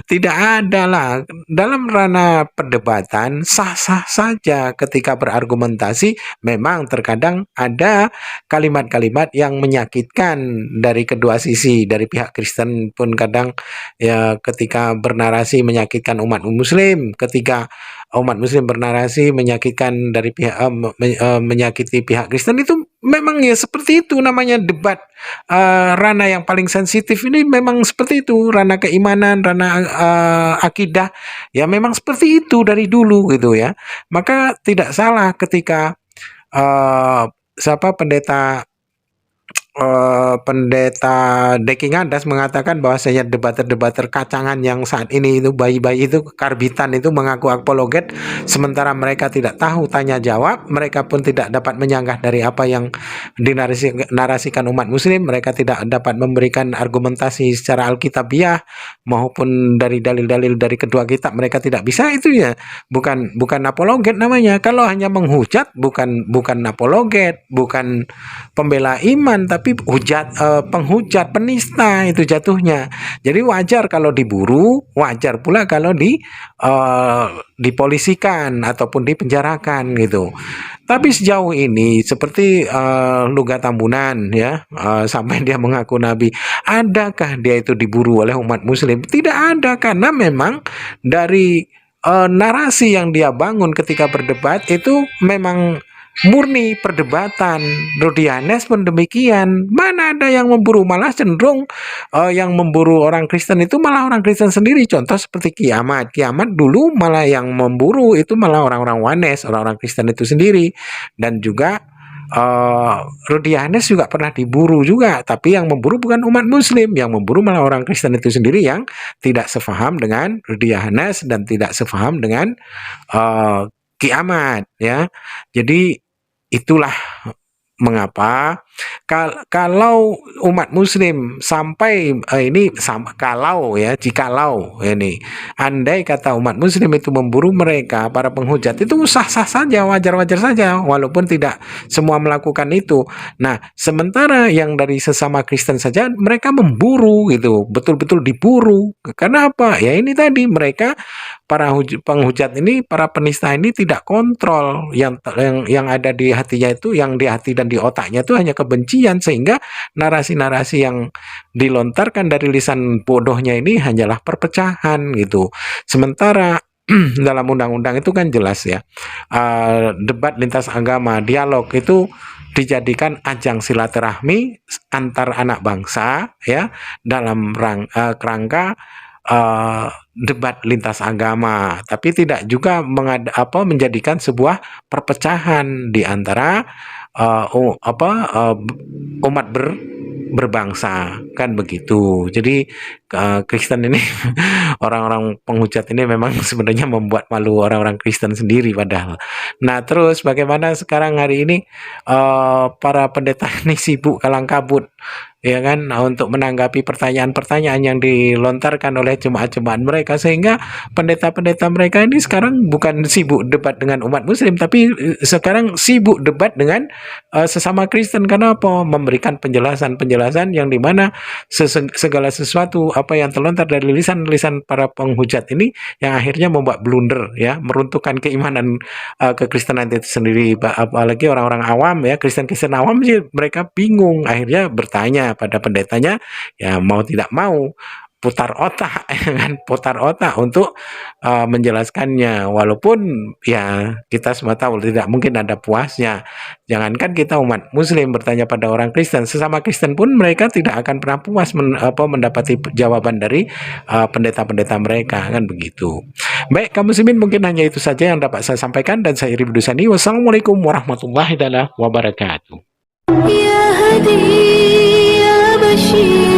Tidak ada lah. Dalam ranah perdebatan sah-sah saja ketika berargumentasi. Memang terkadang ada kalimat-kalimat yang menyakitkan dari kedua sisi. Dari pihak Kristen pun kadang ya ketika bernarasi menyakitkan umat Muslim, ketika umat Muslim bernarasi menyakitkan dari pihak menyakiti pihak Kristen, itu memang ya seperti itu namanya debat. Ranah yang paling sensitif ini memang seperti itu, ranah keimanan, ranah akidah ya, memang seperti itu dari dulu gitu ya. Maka tidak salah ketika pendeta Pendeta Deki Ngadas mengatakan bahwasanya debater-debater kacangan yang saat ini itu bayi-bayi itu karbitan itu mengaku apologet, sementara mereka tidak tahu tanya jawab, mereka pun tidak dapat menyanggah dari apa yang dinarasikan umat muslim, mereka tidak dapat memberikan argumentasi secara alkitabiah maupun dari dalil-dalil dari kedua kitab, mereka tidak bisa. Itu ya bukan apologet namanya. Kalau hanya menghujat bukan apologet, bukan pembela iman, tapi penghujat, penista itu jatuhnya. Jadi wajar kalau diburu, wajar pula kalau dipolisikan ataupun dipenjarakan gitu. Tapi sejauh ini seperti Luga Tambunan ya, sampai dia mengaku nabi, adakah dia itu diburu oleh umat muslim? Tidak ada, karena memang dari narasi yang dia bangun ketika berdebat itu memang murni perdebatan. Rodianes pun demikian. Mana ada yang memburu, malah cenderung yang memburu orang Kristen itu malah orang Kristen sendiri. Contoh seperti kiamat dulu malah yang memburu itu malah orang-orang Wanes, orang-orang Kristen itu sendiri. Dan juga Rodianes juga pernah diburu juga, tapi yang memburu bukan umat muslim, yang memburu malah orang Kristen itu sendiri yang tidak sefaham dengan Rodianes dan tidak sefaham dengan kiamat ya. Jadi itulah mengapa kalau umat muslim sampai jikalau ini andai kata umat muslim itu memburu mereka para penghujat, itu sah-sah saja, wajar-wajar saja, walaupun tidak semua melakukan itu. Nah, sementara yang dari sesama Kristen saja mereka memburu gitu, betul-betul diburu. Karena apa? Ya ini tadi, mereka para penghujat ini, para penista ini tidak kontrol yang ada di hatinya itu, yang di hati dan di otaknya itu hanya kebencian, sehingga narasi-narasi yang dilontarkan dari lisan bodohnya ini hanyalah perpecahan gitu. Sementara dalam undang-undang itu kan jelas ya, debat lintas agama, dialog itu dijadikan ajang silaturahmi antar anak bangsa ya, dalam kerangka debat lintas agama, tapi tidak juga menjadikan sebuah perpecahan di antara umat berbangsa, kan begitu. Jadi Kristen ini orang-orang penghujat ini memang sebenarnya membuat malu orang-orang Kristen sendiri padahal. Nah, terus bagaimana sekarang hari ini para pendeta ini sibuk kalang kabut ya kan, untuk menanggapi pertanyaan-pertanyaan yang dilontarkan oleh jemaat-jemaat mereka, sehingga pendeta-pendeta mereka ini sekarang bukan sibuk debat dengan umat muslim, tapi sekarang sibuk debat dengan sesama Kristen. Karena apa? Memberikan penjelasan-penjelasan yang dimana segala sesuatu apa yang terlontar dari lisan-lisan para penghujat ini yang akhirnya membuat blunder ya, meruntuhkan keimanan kekristenan itu sendiri. Apalagi orang-orang awam ya, Kristen-Kristen awam sih mereka bingung, akhirnya bertanya pada pendetanya, ya mau tidak mau putar otak untuk menjelaskannya, walaupun ya kita semua tahu tidak mungkin ada puasnya. Jangankan kita umat muslim bertanya pada orang Kristen, sesama Kristen pun mereka tidak akan pernah puas mendapati jawaban dari pendeta-pendeta mereka, kan begitu. Baik, kaum muslimin, mungkin hanya itu saja yang dapat saya sampaikan, dan saya Iri Dusani. Wassalamualaikum warahmatullahi wabarakatuh. يا هدي يا بشير